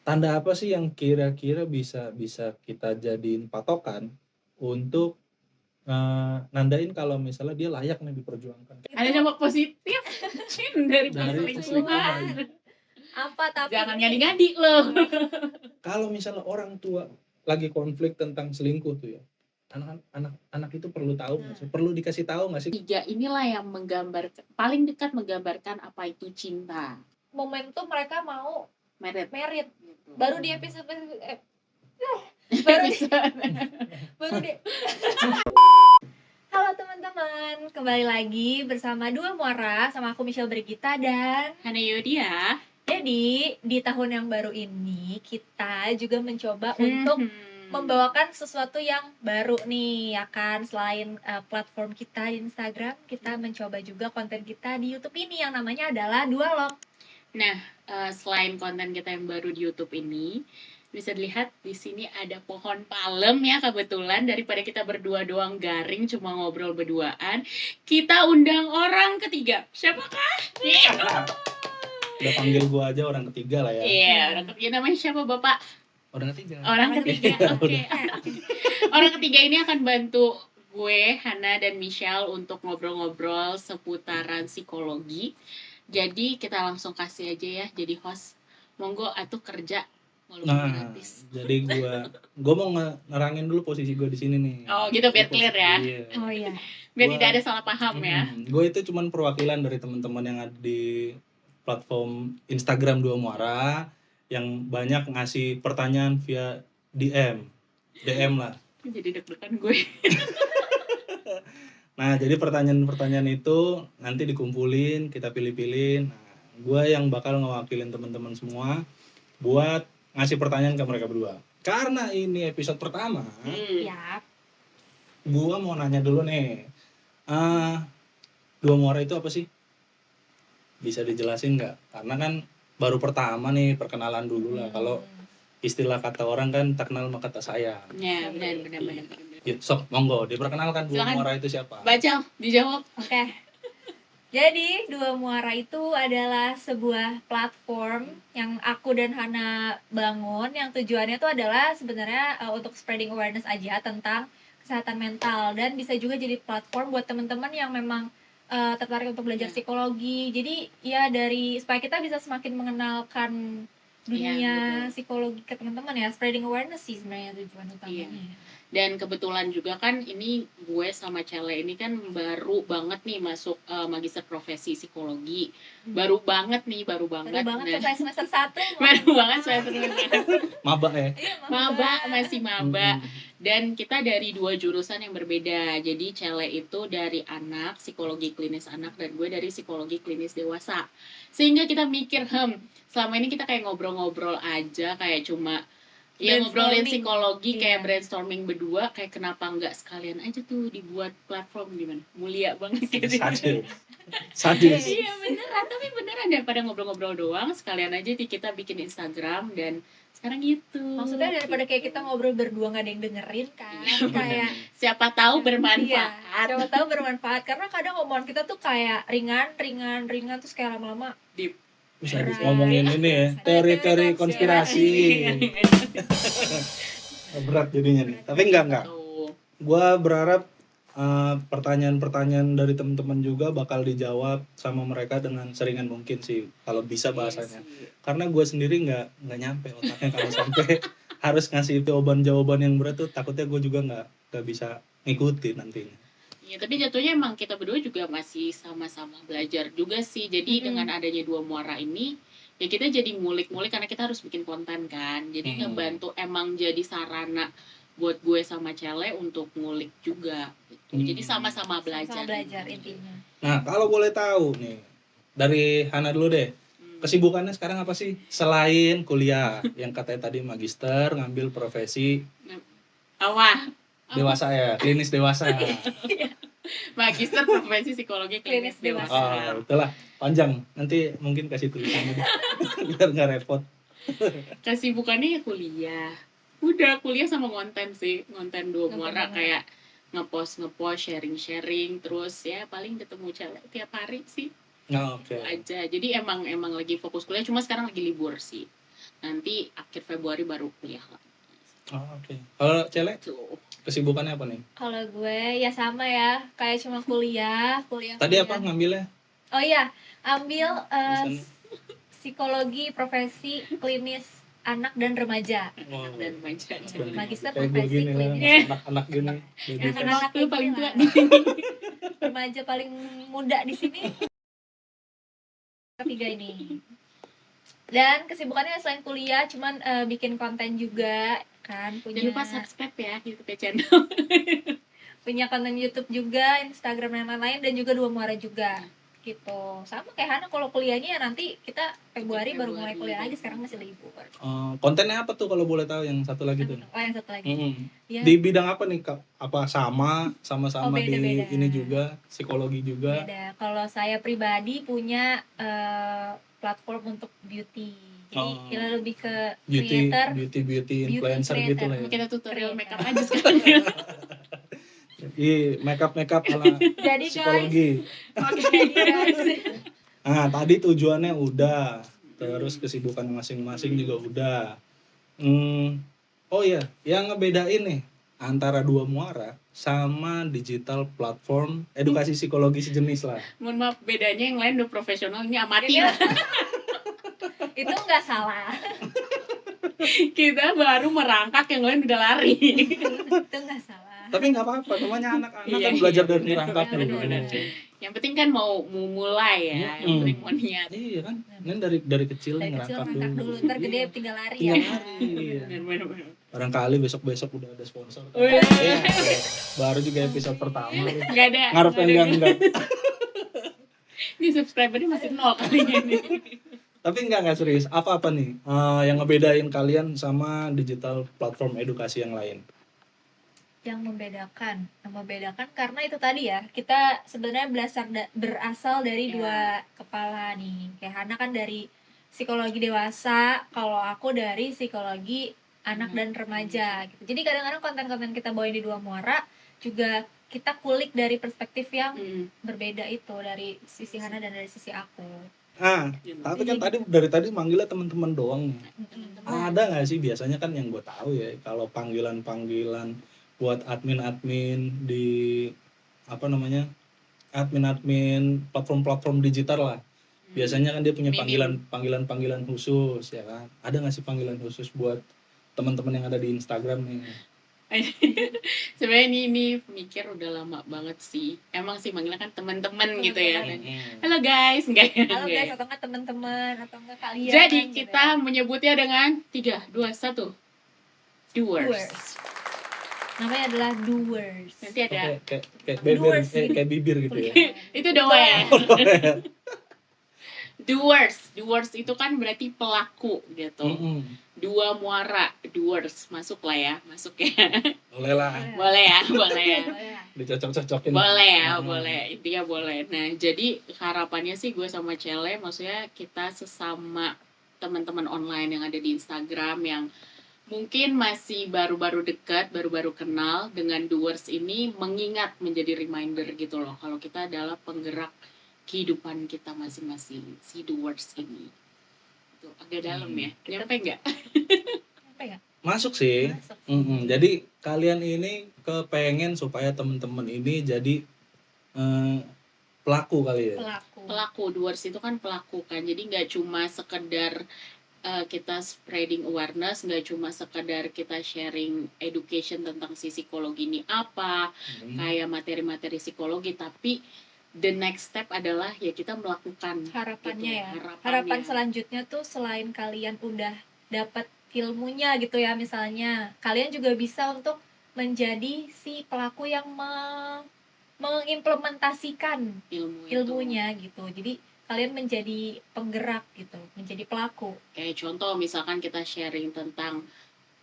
tanda apa sih yang kira-kira bisa kita jadiin patokan untuk nandain kalau misalnya dia layak nih diperjuangkan? Ada dampak positif dari Dari perselingkuhan. Apa tapi Jangan ini ngadi-ngadi loh. Kalau misalnya orang tua lagi konflik tentang selingkuh tuh ya, anak itu perlu tahu nggak sih? Perlu dikasih tahu nggak sih? 3 inilah yang paling dekat menggambarkan apa itu cinta. momentum mereka mau Merit. gitu. Baru di episode baru di Halo teman-teman, kembali lagi bersama Dua Muara sama aku Michelle Brigita dan Hana Yodia. jadi di tahun yang baru ini kita juga mencoba untuk membawakan sesuatu yang baru nih ya kan. Selain platform kita di Instagram, kita mencoba juga konten kita di YouTube ini yang namanya adalah Dualog. Nah, selain konten kita yang baru di YouTube ini, bisa dilihat di sini ada pohon palem ya kebetulan. Daripada kita berdua doang garing cuma ngobrol berduaan, kita undang orang ketiga. Siapakah? Udah panggil gua aja orang ketiga lah ya. Iya, orang ketiga namanya siapa Bapak? Orang ketiga. Orang ketiga. Oke. Orang ketiga ini akan bantu gue, Hana dan Michelle untuk ngobrol-ngobrol seputaran psikologi. Jadi kita langsung kasih aja ya jadi host. Monggo atuh kerja walaupun gratis. Jadi gua mau ngerangin dulu posisi gua di sini nih. Oh, gitu biar clear ya. Iya. Oh iya. Biar tidak ada salah paham ya. Gue itu cuman perwakilan dari teman-teman yang ada di platform Instagram Dua Muara yang banyak ngasih pertanyaan via DM lah. Jadi deg-degan gue. Nah, jadi pertanyaan-pertanyaan itu nanti dikumpulin, kita pilih-pilih. Nah, gue yang bakal ngewakilin teman-teman semua buat ngasih pertanyaan ke mereka berdua. Karena ini episode pertama, Ya. gue mau nanya dulu nih. Dua Muara itu apa sih? Bisa dijelasin nggak? Karena kan baru pertama nih, perkenalan dulu lah. Kalau istilah kata orang kan tak kenal maka tak sayang. Ya, benar. Yuk, sok, monggo diperkenalkan Dua Muara itu siapa? Baca, dijawab. Oke. Jadi Dua Muara itu adalah sebuah platform yang aku dan Hana bangun, yang tujuannya itu adalah sebenarnya untuk spreading awareness aja tentang kesehatan mental, dan bisa juga jadi platform buat teman-teman yang memang tertarik untuk belajar psikologi. Jadi ya supaya kita bisa semakin mengenalkan dunia psikologi ke teman-teman ya, spreading awareness sih sebenarnya tujuan utamanya. Dan kebetulan juga kan ini gue sama Cele ini kan baru banget nih masuk magister profesi psikologi. Baru banget selesai semester 1. Baru banget semester 1. Maba ya? Masih maba. Dan kita dari 2 jurusan yang berbeda. Jadi Cele itu dari anak, psikologi klinis anak, dan gue dari psikologi klinis dewasa. Sehingga kita mikir, selama ini kita kayak ngobrol-ngobrol aja, kayak cuma ya ngobrolin psikologi, kayak brainstorming berdua, kayak kenapa nggak sekalian aja tuh dibuat platform, gimana? Mulia banget gitu. Sadis. Iya beneran daripada ngobrol-ngobrol doang, sekalian aja kita bikin Instagram dan sekarang gitu. Maksudnya daripada kayak kita ngobrol berdua nggak ada yang dengerin kan, kayak siapa tahu bermanfaat. Siapa tahu bermanfaat, karena kadang omongan kita tuh kayak ringan terus kayak lama-lama deep. Bisa ngomongin ini ya, teori-teori konspirasi. Berat jadinya nih. Tapi enggak. Gua berharap pertanyaan-pertanyaan dari teman-teman juga bakal dijawab sama mereka dengan seringan mungkin sih, kalau bisa bahasanya. Karena gue sendiri nggak nyampe otaknya kalau sampai harus ngasih jawaban-jawaban yang berat tuh, takutnya gue juga nggak bisa ngikutin nantinya. Iya, tapi jatuhnya emang kita berdua juga masih sama-sama belajar juga sih. Jadi dengan adanya Dua Muara ini, ya kita jadi ngulik-ngulik karena kita harus bikin konten kan. Jadi ngebantu emang jadi sarana buat gue sama Cele untuk ngulik juga gitu. Jadi sama-sama belajar intinya. Nah, kalau boleh tahu nih, dari Hana dulu deh. Kesibukannya sekarang apa sih? Selain kuliah, yang katanya tadi magister, ngambil profesi dewasa ya, klinis dewasa. Magister profesi psikologi klinis dewasa. Itulah panjang. Nanti mungkin kasih tulisannya biar nggak repot. Kesibukannya ya kuliah. Udah kuliah sama konten Dua Muara, kayak ngepost sharing terus ya paling ketemu Cele tiap hari sih. Oke. Aja. Jadi emang lagi fokus kuliah, cuma sekarang lagi libur sih. nanti akhir Februari baru kuliah lah. Oh, oke. Kalau Cele Tuh. kesibukannya apa nih? Kalau gue ya sama ya, kayak cuma kuliah. Tadi apa ngambilnya? Oh iya, ambil Jurusan? psikologi profesi klinis anak dan remaja. Wow. Dan remaja. Iya, magister Kayak gue profesi gini lah, klinis. masih anak-anak gini. Baby Anak-anak face. Anak tuh paling tua inilah. di sini. Remaja paling muda di sini. Ketiga ini. Dan kesibukannya selain kuliah, cuman bikin konten juga kan, Jangan punya lupa subscribe ya YouTube channel. punya konten YouTube juga, Instagram dan lain-lain, dan juga Dua Muara juga gitu. Sama kayak Hana, kalau kuliahnya ya nanti kita Februari baru mulai kuliah lagi, sekarang masih libur. Kontennya apa tuh kalau boleh tahu yang satu lagi tuh? Oh, yang satu lagi. Ya. Di bidang apa nih Kak? Apa sama-sama Oh, beda-beda. di ini juga, psikologi juga? Beda. Kalau saya pribadi punya platform untuk beauty. Jadi ya lebih ke creator, beauty influencer gitu lah ya. Kita tutorial Creator. makeup aja sekarang. Iya, makeup ala Jadi psikologi. Oke. guys, Nah, tadi tujuannya udah, terus kesibukan masing-masing juga udah. Oh iya, yang ngebedain nih antara Dua Muara sama digital platform edukasi psikologi sejenis lah. Mohon maaf, bedanya yang lain udah profesional, ini amatir. Iya. Itu nggak salah. Kita baru merangkak, yang lain udah lari. Itu nggak salah. Tapi nggak apa-apa, namanya anak-anak Iya, kan belajar iya, dari benar, merangkak nih. benar. Yang penting kan mau mulai ya, yang penting mau niat. Iya kan, ini dari kecil Dari kecil ngerangkak ngangkat dulu, ntar gede Iya. tinggal lari Tinggal ya. lari. Iya. Benar. Barangkali besok-besok udah ada sponsor. Wih. Iya, baru juga episode pertama. Nggak ada. Ngarep enggak. Ini subscribernya masih 0 kalinya nih. Tapi enggak serius. Apa nih yang ngebedain kalian sama digital platform edukasi yang lain? Yang membedakan karena itu tadi ya, kita sebenarnya berasal dari dua kepala nih. Kayak Hana kan dari psikologi dewasa, kalau aku dari psikologi anak dan remaja gitu. Jadi kadang-kadang konten-konten kita bawain di Dua Muara juga kita kulik dari perspektif yang berbeda, itu dari sisi Hana dan dari sisi aku. Tapi kan dari tadi manggilnya teman-teman doang nih. Ada nggak sih biasanya kan yang gue tahu ya, kalau panggilan buat admin di admin platform digital lah, biasanya kan dia punya panggilan khusus ya kan. Ada nggak sih panggilan khusus buat teman-teman yang ada di Instagram nih? Sebenarnya ini mikir udah lama banget sih. Emang sih manggilnya kan teman-teman gitu ya. Halo guys, enggak ya? Halo guys, atau enggak teman-teman, atau enggak kalian. Jadi gitu kita ya. menyebutnya dengan 3, 2, 1. Doers. Namanya adalah doers. Nanti ada Kayak bibir, Doers gitu. kayak bibir gitu ya. itu doer. Doers itu kan berarti pelaku gitu. Dua Muara, doers, masuk ya. Boleh lah, Boleh ya. dicocok-cocokin. Boleh ya, boleh. Intinya boleh. Nah, jadi harapannya sih gue sama Cele, maksudnya kita sesama teman-teman online yang ada di Instagram yang mungkin masih baru-baru dekat, baru-baru kenal dengan doers ini, mengingat, menjadi reminder gitu loh, kalau kita adalah penggerak kehidupan kita masing-masing, si doers ini. Itu agak dalam ya, nyampe nggak? Masuk sih. Jadi kalian ini kepengen supaya teman-teman ini jadi pelaku kali ya. Pelaku, doers itu kan pelaku kan, jadi nggak cuma sekedar kita spreading awareness, nggak cuma sekedar kita sharing education tentang si psikologi ini apa, kayak materi-materi psikologi, tapi the next step adalah ya kita melakukan. Harapannya gitu, ya. Harapan selanjutnya tuh selain kalian udah dapat ilmunya gitu ya, misalnya kalian juga bisa untuk menjadi si pelaku yang mengimplementasikan ilmunya gitu. Jadi kalian menjadi penggerak gitu, menjadi pelaku. Kayak contoh misalkan kita sharing tentang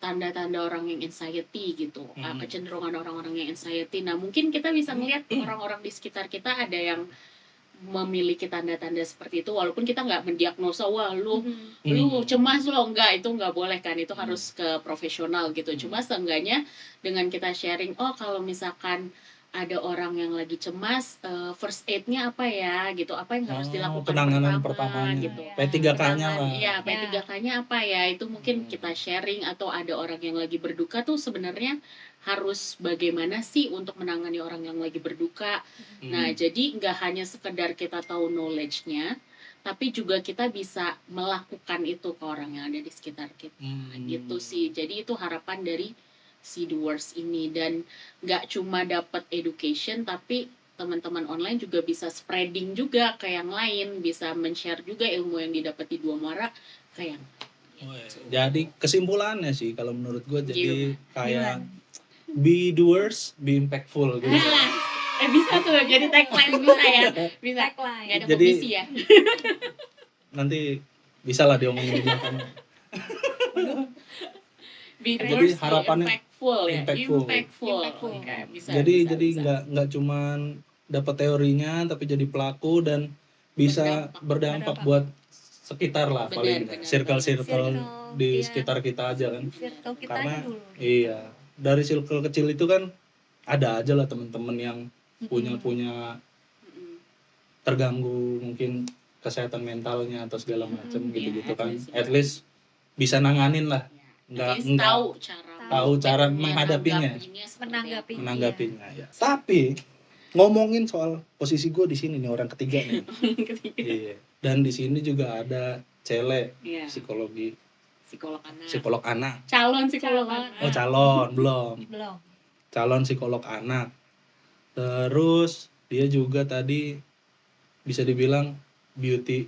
tanda-tanda orang yang anxiety gitu, kecenderungan orang-orang yang anxiety. Nah, mungkin kita bisa melihat orang-orang di sekitar kita ada yang memiliki tanda-tanda seperti itu, walaupun kita nggak mendiagnosa, wah lu cemas lo, enggak, itu nggak boleh kan, itu harus ke profesional gitu. Cuma seenggaknya dengan kita sharing, oh kalau misalkan ada orang yang lagi cemas, first aid-nya apa ya gitu, apa yang harus dilakukan penanganan pertama pertamanya. gitu. Ya. P3K-nya lah. Iya, P3K-nya apa ya? Itu mungkin Hmm. kita sharing, atau ada orang yang lagi berduka tuh sebenarnya harus bagaimana sih untuk menangani orang yang lagi berduka. Nah, jadi nggak hanya sekedar kita tahu knowledge-nya, tapi juga kita bisa melakukan itu ke orang yang ada di sekitar kita. Gitu sih. Jadi itu harapan dari si Doers ini, dan nggak cuma dapat education, tapi teman-teman online juga bisa spreading juga ke yang lain, bisa men-share juga ilmu yang didapat di Dua Muara ke yang Jadi kesimpulannya sih kalau menurut gue jadi kayak Gimana? be doers, be impactful gitu. bisa tuh jadi tagline bisa ya, bisa. Tagline. Nggak ada Jadi- komisi ya. Nanti bisa lah diomongin di belakang. Be Jadi doers, be harapannya impactful ya. impactful. Impactful. Oke, bisa. Jadi bisa. nggak cuman dapat teorinya tapi jadi pelaku dan bisa berdampak Berdampak. buat sekitar lah, Benar, paling benar, circle Circle, di iya. sekitar kita aja kan. Circle kita Karena aja dulu. iya, dari circle kecil itu kan ada aja lah teman-teman yang punya Mm-mm. terganggu mungkin kesehatan mentalnya atau segala macam gitu-gitu Ya, kan. at least, At least bisa nanganin lah, Ya, at least Nggak- tahu cara menghadapinya. Menanggapinya. ya. Tapi ngomongin soal posisi gue di sini nih, orang ketiga nih. Iya. Dan di sini juga ada Cele, Iya, psikologi, psikolog psikolog anak. calon psikolog Calon. anak. Oh, calon, belum. Belum. Calon psikolog anak. Terus dia juga tadi bisa dibilang beauty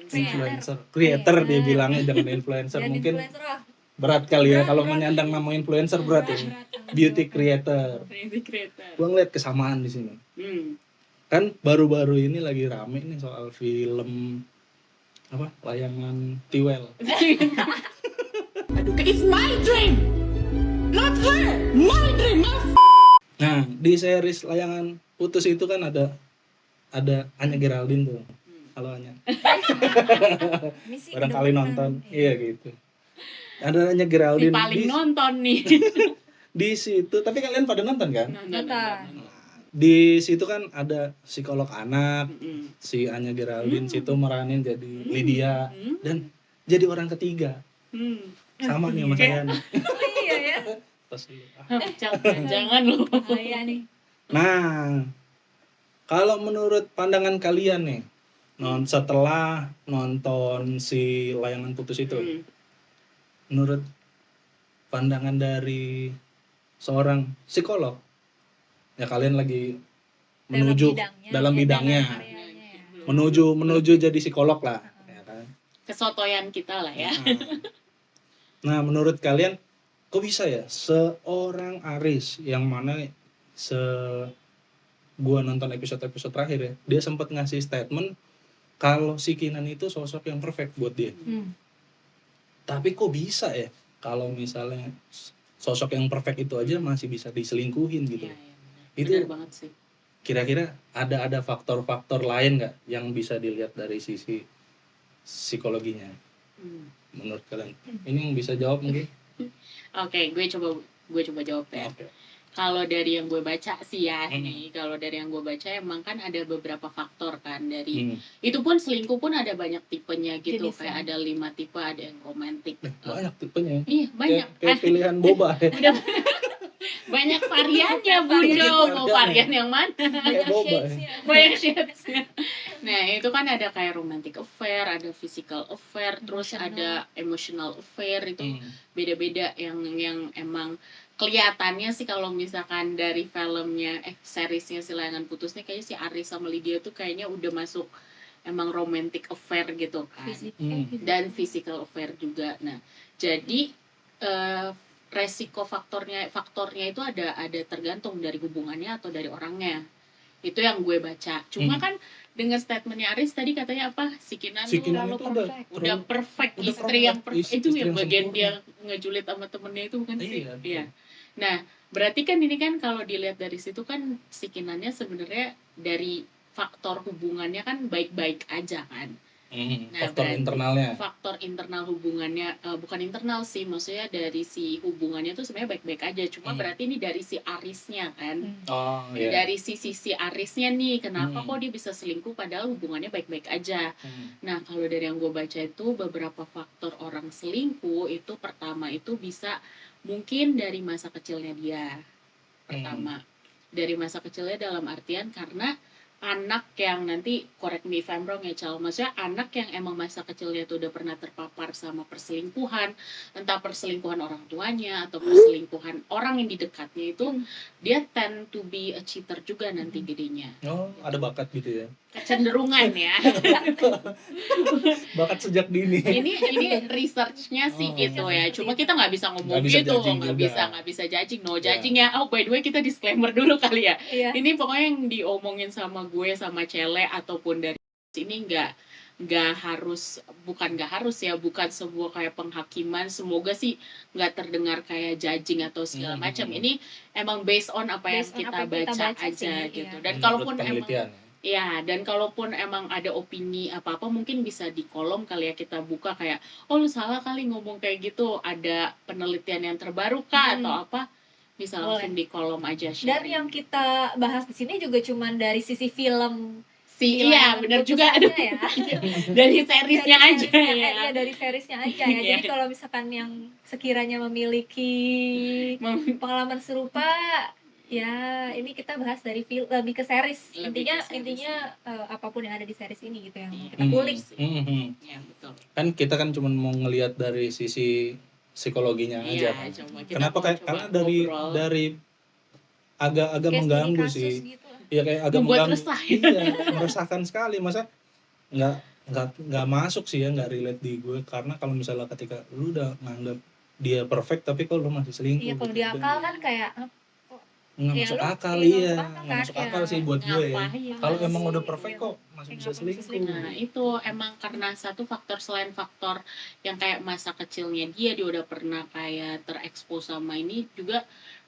influencer, creator dia bilangnya, jangan influencer. Dan Mungkin influencer, wah, berat kali ya Berat, kalau berat. menyandang nama influencer, berat ya. berat. Beauty creator. Beauty creator. Gua ngeliat kesamaan di sini. Kan baru-baru ini lagi rame nih soal film apa, layangan Tiwel. Aduh, it's my dream, not her, my dream. Nah, di series layangan putus itu kan ada Anya Geraldine tuh. Halo Anya. Ini sih Barangkali udah nonton. pernah. Iya gitu. Ada Anya Si Geraldine paling di, nonton nih. di situ, tapi kalian pada nonton kan? Nonton. Di situ kan ada psikolog anak, Mm-mm. si Anya Geraldine situ meranin jadi Lydia dan jadi orang ketiga. Sama nih sama saya nih. Iya ya. Tos dulu. Ah. Jangan lu. Bahaya nih. Nah, kalau menurut pandangan kalian nih, setelah nonton si layangan putus itu, menurut pandangan dari seorang psikolog, ya kalian lagi menuju dalam bidangnya, karyanya ya. menuju jadi psikolog lah, ya kan? Kesotoyan kita lah ya. Nah, menurut kalian, kok bisa ya seorang Aris yang mana gua nonton episode terakhir ya, dia sempat ngasih statement kalau si Kinan itu sosok yang perfect buat dia. Tapi kok bisa ya kalau misalnya sosok yang perfect itu aja masih bisa diselingkuhin gitu. Iya, Itu benar banget sih. kira-kira ada faktor-faktor lain nggak yang bisa dilihat dari sisi psikologinya menurut kalian? Ini yang bisa jawab mungkin? Oke, gue coba jawab ya. Oke. Kalau dari yang gue baca sih ya, nih kalau dari yang gue baca emang kan ada beberapa faktor kan dari itu pun selingkuh pun ada banyak tipenya gitu. Jenisnya. Kayak ada 5 tipe, ada yang romantis. Banyak tipenya. Iya, banyak. Kayak pilihan boba ya. Udah banyak variannya, Bunda. Mau varian yang mana? Kayak boba ya. Banyak shades-nya. Nah, itu kan ada kayak romantic affair, ada physical affair, terus ada emotional affair, itu beda-beda yang emang kelihatannya sih kalau misalkan dari filmnya seriesnya si Layangan Putus nih kayaknya si Aris sama Lydia tuh kayaknya udah masuk emang romantic affair gitu kan. Dan physical affair juga. Nah, jadi resiko faktornya itu ada tergantung dari hubungannya atau dari orangnya. Itu yang gue baca. Cuma kan dengan statementnya Aris tadi katanya apa? Si Kinan Si Kinan tuh itu udah perfect, udah istri yang perfect. Itu istri yang bagian sempurna. dia ngejulit sama temennya itu bukan sih? Iya. Iya. Nah, berarti kan ini kan kalau dilihat dari situ kan si Kinannya sebenarnya dari faktor hubungannya kan baik-baik aja kan. Nah, Faktor berarti internalnya. faktor internal hubungannya, bukan internal sih, maksudnya dari si hubungannya tuh sebenarnya baik-baik aja, cuma berarti ini dari si Arisnya kan. Oh iya. Dari sisi Arisnya nih, kenapa Hmm. kok dia bisa selingkuh padahal hubungannya baik-baik aja. Nah, kalau dari yang gue baca itu beberapa faktor orang selingkuh itu, pertama itu bisa mungkin dari masa kecilnya dia. Pertama, dari masa kecilnya dalam artian karena anak yang, nanti correct me if I'm wrong ya Cal, maksudnya anak yang emang masa kecilnya tuh udah pernah terpapar sama perselingkuhan, entah perselingkuhan orang tuanya atau perselingkuhan orang yang di dekatnya itu, dia tend to be a cheater juga nanti gedenya. Oh, ada bakat gitu ya. Kecenderungan ya. Bakat sejak dini. Ini researchnya sih gitu ya. Cuma kita nggak bisa ngomong Nggak bisa gitu, judging juga. nggak bisa judging, no Ya. judging ya. Oh by the way kita disclaimer dulu kali ya. Iya. Ini pokoknya yang diomongin sama gue sama Cele ataupun dari sini nggak harus, bukan sebuah kayak penghakiman. Semoga sih nggak terdengar kayak judging atau segala macam. Ini emang based on apa yang kita baca aja sih, gitu. iya. Dan Menurut kalaupun penelitian. ya, dan kalaupun emang ada opini apa-apa mungkin bisa di kolom kali ya kita buka kayak, oh lu salah kali ngomong kayak gitu, ada penelitian yang terbaru kah atau apa, bisa langsung di kolom aja Dan sharing. yang kita bahas di sini juga cuman dari sisi film. Iya benar juga, aja ya. dari seriesnya aja ya. Iya, dari seriesnya aja ya. Jadi kalau misalkan yang sekiranya memiliki pengalaman serupa, ya ini kita bahas dari film, lebih ke series. Lebih Intinya ke series, apapun yang ada di series ini gitu yang Iya. kita kulik. Ya betul. Kan kita kan cuma mau ngelihat dari sisi psikologinya Iya, aja kan. coba kita Kenapa mau kayak coba karena ngobrol. dari agak Kayak mengganggu studi sih. kasus gitu lah. Iya kayak agak Membuat mengganggu. resah. Iya, meresahkan sekali. Masa nggak masuk sih ya, nggak relate di gue, karena kalau misalnya ketika lu udah nganggap dia perfect tapi kalau lu masih selingkuh. Iya, kalau gitu. dia akal kan kayak Nggak ya masuk lu akal, nggak iya masuk akal nggak kan, masuk ya. akal sih buat gue ya. Ngapain Kalau emang masih udah gitu perfect ya. kok masih bisa Kenapa masih selingkuh. Nah itu emang karena satu faktor, selain faktor yang kayak masa kecilnya dia udah pernah kayak terekspos sama ini juga,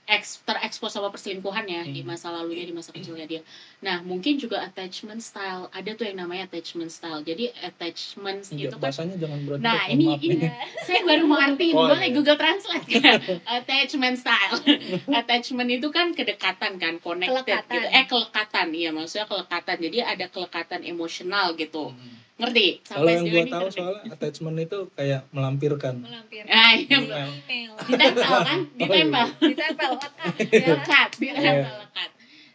terekspos sama perselingkuhan ya di masa lalunya, di masa kecilnya dia. Nah mungkin juga attachment style, ada tuh yang namanya attachment style. Jadi attachment itu kan, Bahasanya jangan berat. nah mohon maaf ini nih. saya baru mau artiin, Oh, boleh iya. Google Translate kan? Attachment style. Attachment itu kan kedekatan kan, connected gitu. Kelekatan, iya maksudnya kelekatan. Jadi ada kelekatan emosional gitu. Ngerti? Kalau yang sejauh gue ini tahu ngerti? soalnya attachment itu kayak melampirkan. Ah, iya, Email. ditempel kan? Ditempel. Ditempel lekat ya. Lekat, ditempel Iya. lekat.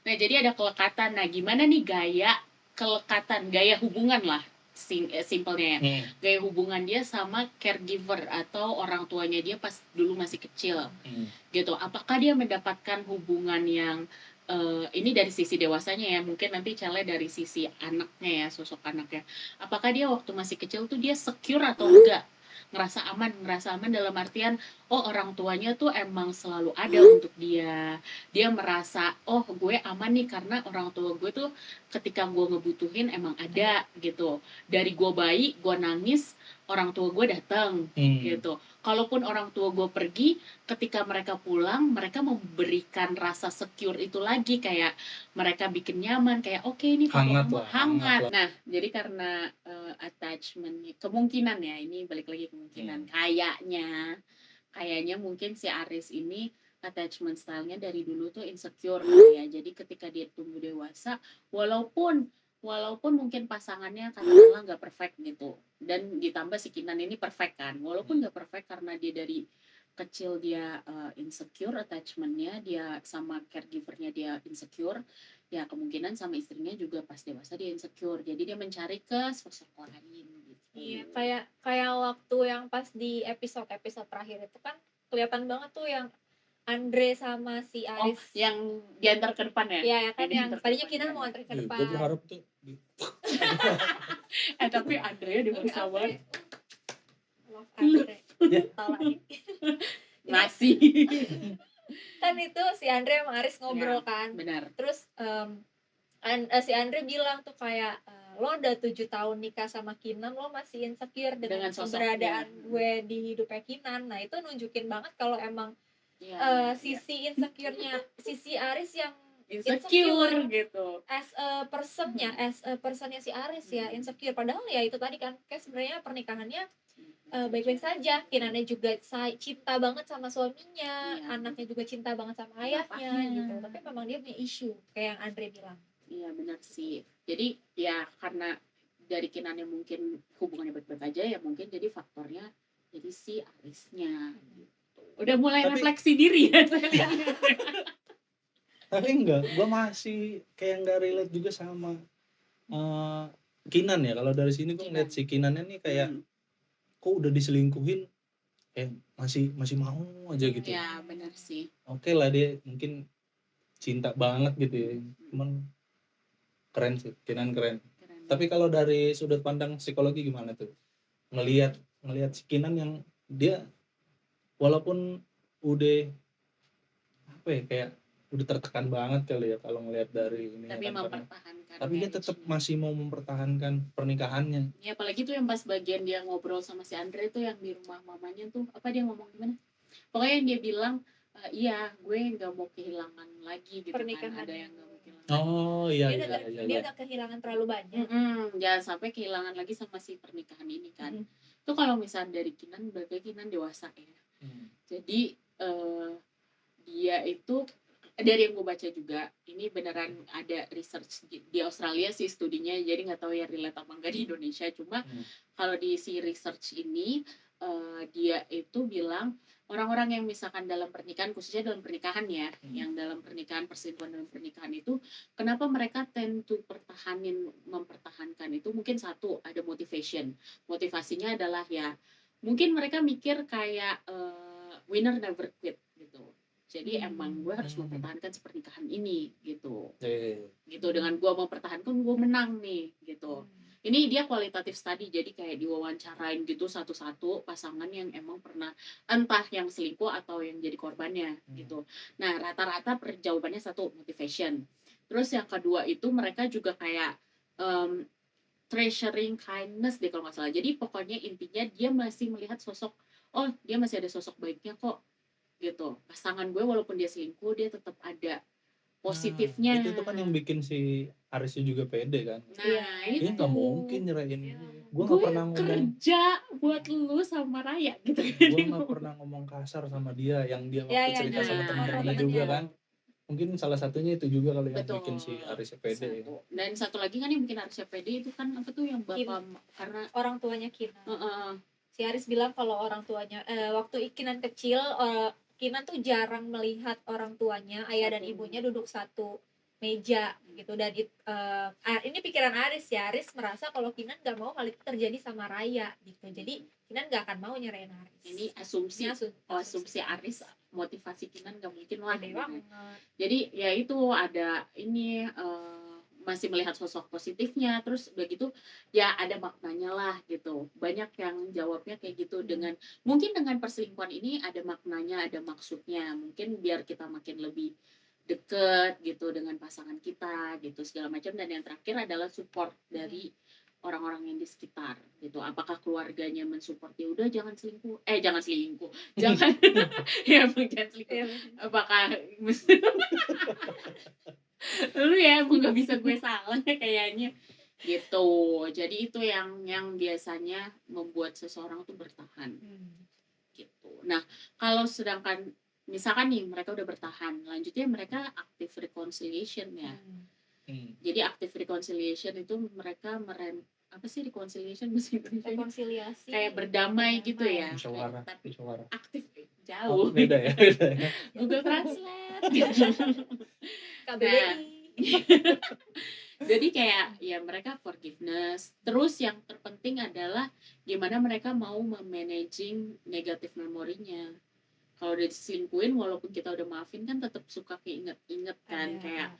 Nah, jadi ada kelekatan. Nah, gimana nih gaya kelekatan, gaya hubungan lah, simpelnya ya. Gaya hubungan dia sama caregiver atau orang tuanya dia pas dulu masih kecil. Gitu. Apakah dia mendapatkan hubungan yang ini dari sisi dewasanya ya, mungkin nanti Cele dari sisi anaknya ya, sosok anaknya. Apakah dia waktu masih kecil tuh dia secure atau enggak? Ngerasa aman dalam artian, oh orang tuanya tuh emang selalu ada untuk dia. Dia merasa, oh gue aman nih karena orang tua gue tuh ketika gue ngebutuhin emang ada gitu. Dari gue bayi, gue nangis, orang tua gue datang gitu. Kalaupun orang tua gue pergi, ketika mereka pulang, mereka memberikan rasa secure itu lagi, kayak mereka bikin nyaman, kayak oke ini papa mama hangat. Nah, jadi karena attachment, kemungkinan ya, ini balik lagi kemungkinan, kayaknya mungkin si Aris ini attachment style-nya dari dulu tuh insecure ya. Jadi ketika dia tumbuh dewasa, walaupun mungkin pasangannya katakanlah nggak perfect gitu, dan ditambah si Kinan ini perfect kan, walaupun nggak perfect karena dia dari kecil dia insecure, attachment-nya dia sama caregiver-nya dia insecure, ya kemungkinan sama istrinya juga pas dewasa dia insecure, jadi dia mencari ke sosok lain gitu. Iya, kayak waktu yang pas di episode terakhir itu kan kelihatan banget tuh yang Andre sama si Aris. Yang diantar ke depan ya? Iya ya kan, yang tadinya kita mau antar ke depan. Gue berharap tuh. Tapi Andre dia berusaha banget. Love Andre. Tahu Masih. Kan itu si Andre sama Aris ngobrol kan. Benar. Terus si Andre bilang tuh kayak, lo udah 7 tahun nikah sama Kinan, lo masih insecure dengan keberadaan gue di hidupnya Kinan. Nah itu nunjukin banget kalau emang sisi insecure-nya sisi Aris yang insecure gitu. As a personnya si Aris ya insecure, padahal ya itu tadi kan kayak sebenarnya pernikahannya baik-baik saja. Kinannya juga cinta banget sama suaminya, Iya. anaknya juga cinta banget sama ayahnya Bapaknya. gitu, tapi memang dia punya isu kayak yang Andre bilang. Iya benar sih. Jadi ya karena dari Kinannya mungkin hubungannya baik-baik aja ya, mungkin jadi faktornya jadi si Arisnya gitu. Udah mulai Tapi- refleksi diri ya saya lihat. Tapi enggak, gue masih kayak nggak relate juga sama Kinan ya. Kalau dari sini gue ngeliat si Kinannya nih kayak kok udah diselingkuhin masih mau aja gitu. Ya benar sih. Oke lah, dia mungkin cinta banget gitu ya, cuman keren sih, Kinan keren. Keren. Tapi kalau dari sudut pandang psikologi gimana tuh ngelihat si Kinan yang dia walaupun udah apa ya, kayak udah tertekan banget kali ya kalau ngelihat dari ini tapi kan, mempertahankan tapi dia tetap marriage-nya. masih mau mempertahankan pernikahannya. Ya apalagi tuh yang pas bagian dia ngobrol sama si Andre tuh yang di rumah mamanya tuh, apa dia ngomong gimana? Pokoknya yang dia bilang iya gue nggak mau kehilangan lagi gitu Pernikahan. kan, ada yang nggak mau kehilangan. Oh iya dia iya udah, iya, dia iya. udah kehilangan terlalu banyak. Jangan sampai kehilangan lagi sama si pernikahan ini kan. Itu kalau misalnya dari Kinan, berarti Kinan dewasa ya. Jadi dia itu dari yang gue baca juga, ini beneran ada research di Australia sih studinya, jadi nggak tahu ya relate apa enggak di Indonesia. Cuma kalau di si research ini dia itu bilang orang-orang yang misalkan dalam pernikahan, khususnya dalam pernikahan ya, yang dalam pernikahan, perselingkuhan dalam pernikahan itu, kenapa mereka tend to mempertahankan itu, mungkin satu ada motivasinya adalah ya mungkin mereka mikir kayak winner never quit gitu. Jadi emang gue harus mempertahankan pernikahan ini gitu. Gitu, dengan gue mempertahankan gue menang nih gitu. Ini dia kualitatif study, jadi kayak diwawancarain gitu satu-satu pasangan yang emang pernah entah yang selingkuh atau yang jadi korbannya gitu. Nah rata-rata jawabannya satu, motivation. Terus yang kedua itu mereka juga kayak treasuring kindness deh kalau nggak salah. Jadi pokoknya intinya dia masih melihat sosok, oh dia masih ada sosok baiknya kok gitu. Pasangan gue walaupun dia selingkuh dia tetap ada positifnya. Itu kan yang bikin si Arisnya juga pede kan. Nah Dia itu nggak mungkin nyerahin. Gue gue nggak pernah ngomong, kerja buat lu sama Raya gitu. gue nggak pernah ngomong kasar sama dia, yang dia waktu cerita sama teman-temannya juga kan. Mungkin salah satunya itu juga kali yang bikin si Arisnya pede. Dan satu lagi kan yang bikin Arisnya pede itu kan apa tuh yang bapak, karena orang tuanya Kinan. Si Aris bilang kalau orang tuanya waktu Kinan kecil, Kinan tuh jarang melihat orang tuanya, ayah dan ibunya duduk satu meja gitu. Dan ini pikiran Aris ya, Aris merasa kalau Kinan gak mau hal itu terjadi sama Raya gitu. Jadi Kinan gak akan mau nyerahin Aris. Ini asumsi Aris, motivasi Kinan gak mungkin lah. Jadi ya itu ada ini masih melihat sosok positifnya, terus udah gitu ya ada maknanya lah gitu. Banyak yang jawabnya kayak gitu, dengan mungkin dengan perselingkuhan ini ada maknanya, ada maksudnya, mungkin biar kita makin lebih deket gitu dengan pasangan kita gitu segala macam. Dan yang terakhir adalah support dari orang-orang yang di sekitar gitu. Apakah keluarganya mensupport ya udah jangan selingkuh, jangan ya jangan selingkuh. Apakah lu ya emang nggak bisa gue salah kayaknya gitu. Jadi itu yang biasanya membuat seseorang tuh bertahan gitu. Nah kalau sedangkan misalkan nih mereka udah bertahan, lanjutnya mereka active reconciliation ya. Jadi active reconciliation itu mereka apa sih reconciliation bahasa Indonesia? Rekonsiliasi. Kayak berdamai gitu ya. Musyawarah. Aktif jauh. Beda ya. Google Translate. KBBI. Jadi kayak ya mereka forgiveness. Terus yang terpenting adalah gimana mereka mau memanaging negatif memorinya. Kalau udah diselingkuhin walaupun kita udah maafin kan tetap suka keinget-inget kan. Kayak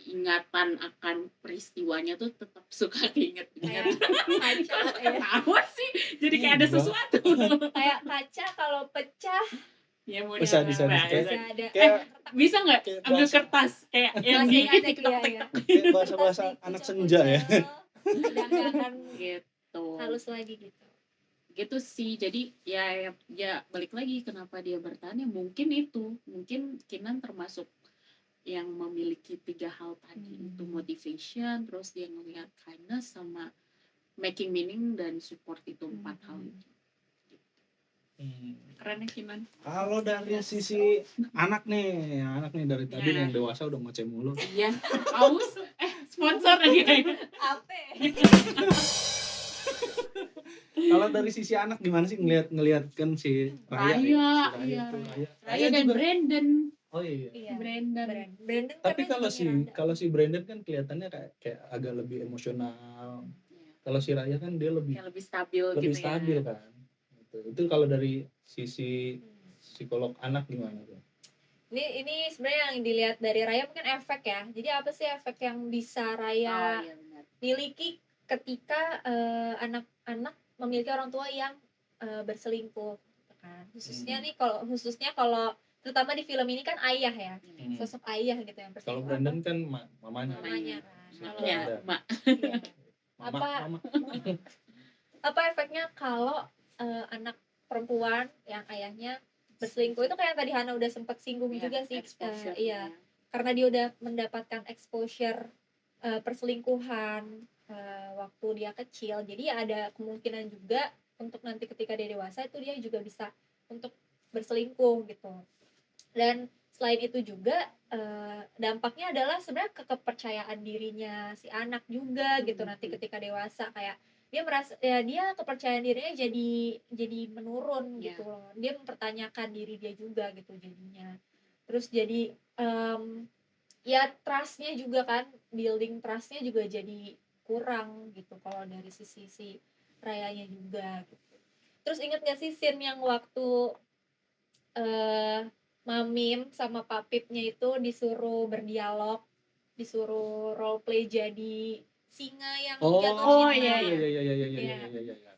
ingatan akan peristiwanya tuh tetap suka keinget-inget. Ketawa sih, jadi kayak ada sesuatu. Kayak kaca kalau pecah ya mau bisa ada. Bisa nggak ambil kertas kayak yang di kayak bahasa anak senja ya. Udah nggak akan gitu. halus lagi gitu sih. Jadi ya balik lagi kenapa dia bertahan ya mungkin Kinan termasuk yang memiliki 3 hal tadi itu motivation, terus dia ngelihat kindness sama making meaning dan support itu 4 hal itu. Keren ya Kinan. Kalau dari sisi anak nih dari tadi Ya. nih yang dewasa udah ngoceh mulu. Iya, aus sponsor lagi. Apa? Kalau dari sisi anak gimana sih ngelihat kan si Raya, Raya, si iya. Raya. Raya dan juga. Brandon. Oh iya. Iya. Brandon. Brandon Tapi karena juga kalau si Brandon kan kelihatannya kayak agak lebih emosional. Iya. Kalau si Raya kan dia lebih Yang lebih stabil lebih gitu stabil ya. kan. Itu kalau dari sisi psikolog anak gimana tuh? Ini sebenarnya yang dilihat dari Raya mungkin efek ya. Jadi apa sih efek yang bisa Raya Oh iya benar. miliki ketika anak-anak memiliki orang tua yang berselingkuh, gitu kan. Khususnya kalau terutama di film ini kan ayah ya, sosok ayah gitu yang Kalau berselingkuh. Brandon kan mamanya. Mamanya kan. Kalau Ya, Mak. iya. Apa efeknya kalau anak perempuan yang ayahnya berselingkuh itu kayak tadi Hana udah sempat singgung Iya, juga sih, exposure iya, ya. karena dia udah mendapatkan exposure perselingkuhan waktu dia kecil, jadi ya ada kemungkinan juga untuk nanti ketika dia dewasa itu dia juga bisa untuk berselingkuh gitu. Dan selain itu juga dampaknya adalah sebenarnya kepercayaan dirinya si anak juga gitu nanti ketika dewasa, kayak dia merasa ya dia kepercayaan dirinya jadi menurun Yeah. gitu loh, dia mempertanyakan diri dia juga gitu jadinya, terus jadi ya trustnya juga kan, building trustnya juga jadi kurang gitu kalau dari sisi si Rayanya juga gitu. Terus inget gak sih scene yang waktu Mamim sama Papipnya itu disuruh berdialog, disuruh role play jadi singa yang jatuh cinta. Iya.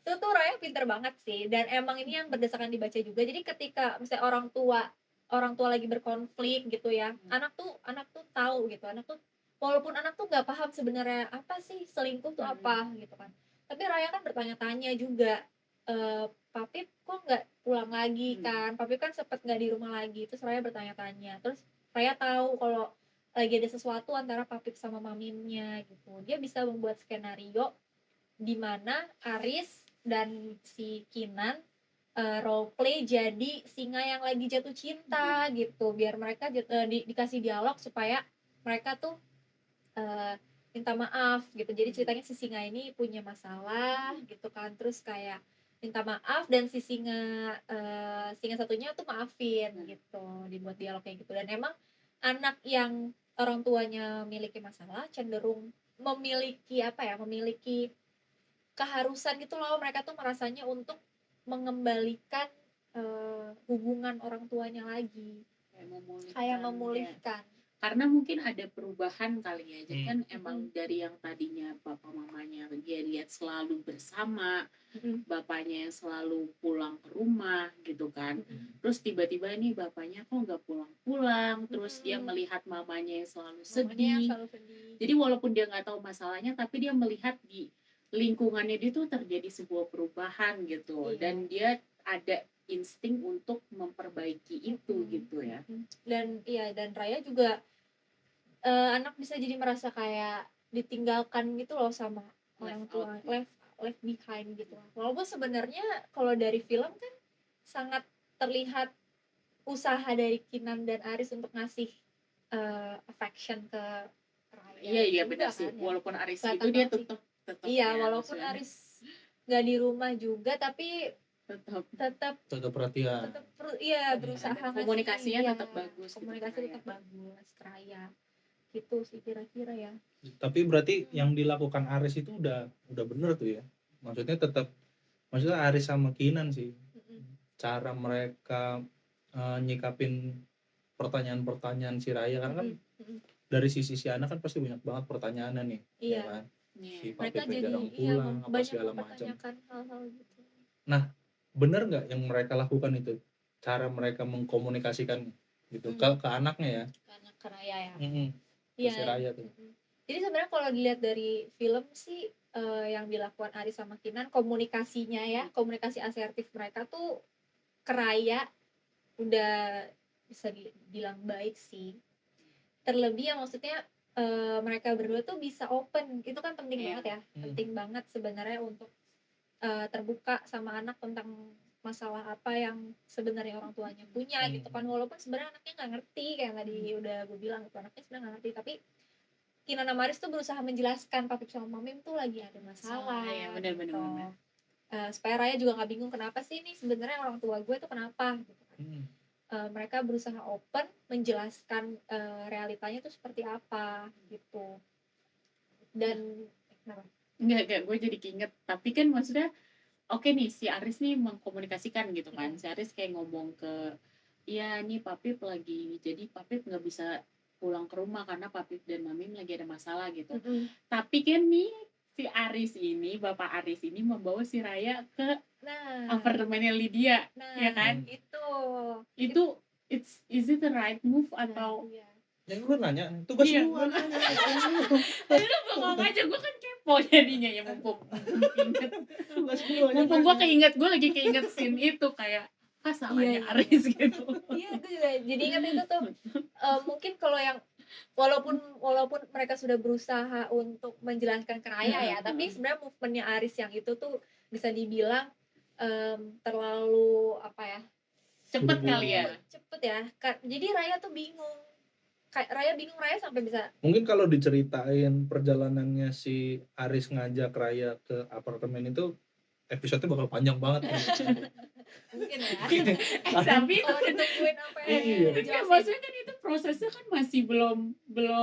Itu tuh Raya pinter banget sih, dan emang ini yang berdasarkan dibaca juga. Jadi ketika misalnya orang tua lagi berkonflik gitu ya, anak tuh tahu gitu, walaupun anak tuh nggak paham sebenarnya apa sih selingkuh tuh apa gitu kan, tapi Raya kan bertanya-tanya juga, Papip kok nggak pulang lagi kan, Papip kan sempet nggak di rumah lagi, terus Raya bertanya-tanya, terus Raya tahu kalau lagi ada sesuatu antara Papip sama Mamimnya gitu. Dia bisa membuat skenario di mana Aris dan si Kinan role play jadi singa yang lagi jatuh cinta gitu, biar mereka dikasih dialog supaya mereka tuh minta maaf gitu. Jadi ceritanya si singa ini punya masalah gitu kan, terus kayak minta maaf dan si singa satunya tuh maafin gitu, dibuat dialog kayak gitu. Dan emang anak yang orang tuanya memiliki masalah cenderung memiliki keharusan gitu loh, mereka tuh merasanya untuk mengembalikan hubungan orang tuanya lagi, kayak memulihkan. Karena mungkin ada perubahan kali ya, jadi kan emang dari yang tadinya bapak mamanya dia lihat selalu bersama, bapaknya yang selalu pulang ke rumah gitu kan, terus tiba-tiba nih bapaknya kok nggak pulang-pulang, terus dia melihat mamanya yang selalu sedih. Jadi walaupun dia nggak tahu masalahnya, tapi dia melihat di lingkungannya dia tuh terjadi sebuah perubahan gitu, dan dia ada insting untuk memperbaiki itu gitu ya. Dan Raya juga anak bisa jadi merasa kayak ditinggalkan gitu loh sama orang tua, left behind gitu. Walaupun sebenarnya kalau dari film kan sangat terlihat usaha dari Kinan dan Aris untuk ngasih affection ke Raya. Iya benar sih. Kan, walaupun Aris ya. itu dia tetap iya ya, walaupun maksudnya. Aris nggak di rumah juga, tapi tetap perhatian. Berusaha komunikasinya tetap bagus. Komunikasi tetap bagus ke Raya. Gitu sih kira-kira ya. Tapi berarti yang dilakukan Aris itu udah bener tuh ya. Maksudnya Aris sama Kinan sih. Cara mereka nyikapin pertanyaan-pertanyaan si Raya, karena kan dari sisi si anak kan pasti banyak banget pertanyaannya nih. Iya. Ya kan? Si mereka Papipnya jadi jarang pulang apa segala macam. hal-hal gitu. Nah, bener nggak yang mereka lakukan itu? Cara mereka mengkomunikasikan gitu ke anaknya ya? Ke Raya ya. Ke si Raya tuh. Jadi sebenarnya kalau dilihat dari film sih yang dilakukan Aris sama Kinan, komunikasinya ya, komunikasi asertif mereka tuh ke Raya udah bisa dibilang baik sih. terlebih ya maksudnya mereka berdua tuh bisa open, itu kan penting Iya. banget ya, penting banget sebenarnya untuk terbuka sama anak tentang masalah apa yang sebenarnya orang tuanya punya gitu kan, walaupun sebenarnya anaknya nggak ngerti kayak tadi udah gue bilang gitu, anaknya sebenarnya nggak ngerti, tapi Kinan sama Aris tuh berusaha menjelaskan Papip sama Mamim tuh lagi ada masalah ya benar-benar gitu. benar. Supaya Raya juga nggak bingung kenapa sih nih sebenarnya orang tua gue tuh kenapa gitu kan. Mereka berusaha open menjelaskan realitanya tuh seperti apa gitu. Dan kenapa? Enggak, gue jadi keinget. Tapi kan maksudnya, oke nih si Aris nih mengkomunikasikan gitu kan. Si Aris kayak ngomong ke, iya nih Papip lagi, jadi Papip nggak bisa pulang ke rumah karena Papip dan Mamim lagi ada masalah gitu. Tapi kan nih si Aris ini, Bapak Aris ini membawa si Raya ke apartemennya Lydia, ya kan? Itu is it the right move atau Ya gue nanya, tugas iya, lu apa? lu bengong aja, gue kan kepo jadinya ya, mumpung inget, Tugas lu aja. mumpung gue lagi keinget scene itu kayak salahnya Aris gitu. Iya, itu juga jadi ingat itu tuh. Mungkin kalau yang walaupun mereka sudah berusaha untuk menjelaskan ke Raya ya, tapi sebenarnya movementnya Aris yang itu tuh bisa dibilang terlalu apa ya, Cepet kali ya. cepet ya. Jadi Raya tuh bingung. Raya sampai bisa. Mungkin kalau diceritain perjalanannya si Aris ngajak Raya ke apartemen itu episode-nya bakal panjang banget. Mungkin ya. Tapi kalau ditungguin apa ya? Iya. Maksudnya kan itu prosesnya kan masih belum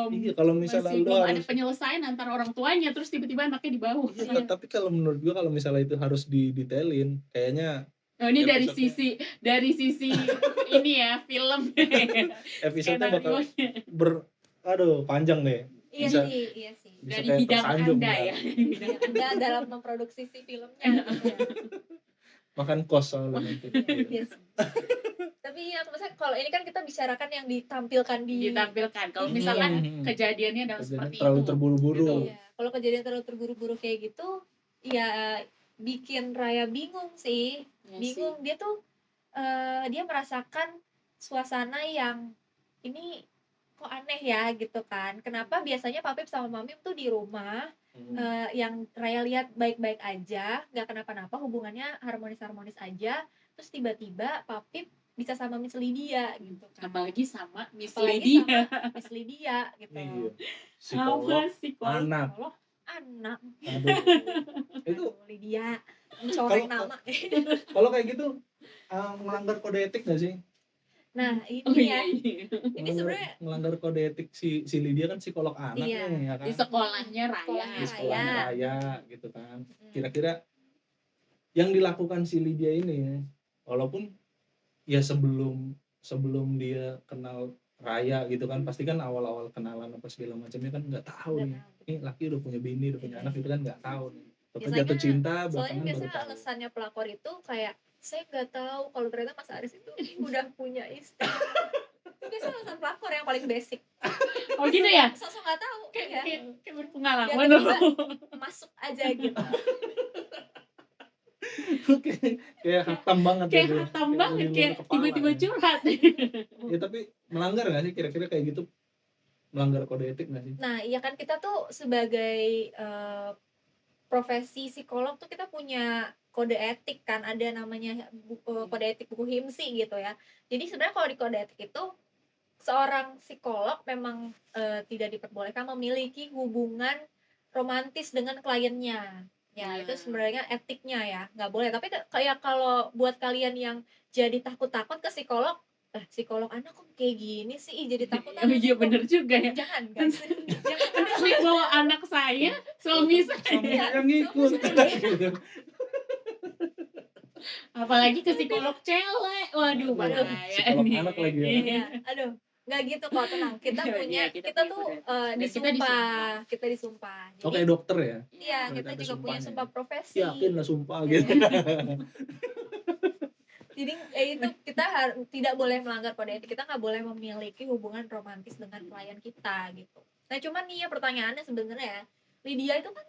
Iya, kalau misalnya masih lu belum harus ada penyelesaian antara orang tuanya, terus tiba-tiba anaknya dibawa. Iya, tapi kalau menurut gua kalau misalnya itu harus didetailin, kayaknya ini dari sisi ini ya, film. episode-nya bakal panjang deh. Iya sih. Dari bidang Anda ya. Anda dalam memproduksi si filmnya. Makan kos soalnya nanti. Yes. Tapi ya maksudnya kalau ini kan kita bicarakan yang ditampilkan. Kalau misalkan kejadiannya adalah seperti terlalu itu. terburu-buru. Gitu. Ya, kalau kejadian terlalu terburu-buru kayak gitu, ya bikin Raya bingung sih. Bingung dia tuh dia merasakan suasana yang ini kok aneh ya gitu kan. Kenapa biasanya Papip sama Mamim tuh di rumah yang Raya lihat baik-baik aja, nggak kenapa-napa, hubungannya harmonis-harmonis aja, terus tiba-tiba Papip bisa sama Miss Lydia gitu kan. Apalagi sama Miss Lydia gitu. Iya. Psikolog anak. Itu Lydia mencoreng nama. Kalau kayak gitu melanggar kode etik nggak sih? Nah, ini sebenarnya melanggar kode etik si Lydia kan psikolog anak nih ya kan. Di sekolahnya Raya gitu kan. Kira-kira yang dilakukan si Lydia ini, walaupun ya sebelum dia kenal Raya gitu kan, pasti kan awal-awal kenalan apa segala macamnya kan nggak tahu nih. Ini laki udah punya bini, udah punya anak, itu kan nggak tahu nih. Tapi jatuh cinta soalnya biasanya alasannya pelakor itu kayak saya nggak tahu kalau ternyata Mas Aris itu udah punya istri. Itu biasanya alasan pelakor yang paling basic. Oh gitu ya? Sosok nggak tahu. Kayak berpengalaman. Masuk aja gitu. kayak hatam banget. Kayak tiba-tiba curhat. Ya tapi melanggar nggak sih kira-kira kayak gitu? Melanggar kode etik nggak sih? Nah iya kan kita tuh sebagai profesi psikolog tuh kita punya kode etik kan, ada namanya kode etik buku HIMSI gitu ya. Jadi sebenarnya kalau di kode etik itu seorang psikolog memang tidak diperbolehkan memiliki hubungan romantis dengan kliennya. Ya itu sebenarnya etiknya ya, nggak boleh. Tapi kayak kalau buat kalian yang jadi takut-takut ke psikolog, psikolog anak kok kayak gini sih, jadi takut. Iya bener juga ya. Jangan guys. Jangan bawa anak saya, suami saya yang ngikut. Apalagi ke psikolog cewek, waduh bahaya. Psikolog anak lagi ya. Aduh, nggak gitu kok, tenang. Kita punya, kita tuh disumpah. Oke, dokter ya? Iya, kita juga punya sumpah profesi. Yakin lah sumpah gitu. Jadi itu kita tidak boleh melanggar kode etik, kita nggak boleh memiliki hubungan romantis dengan klien kita gitu. Nah cuman nih ya pertanyaannya sebenarnya Lydia itu kan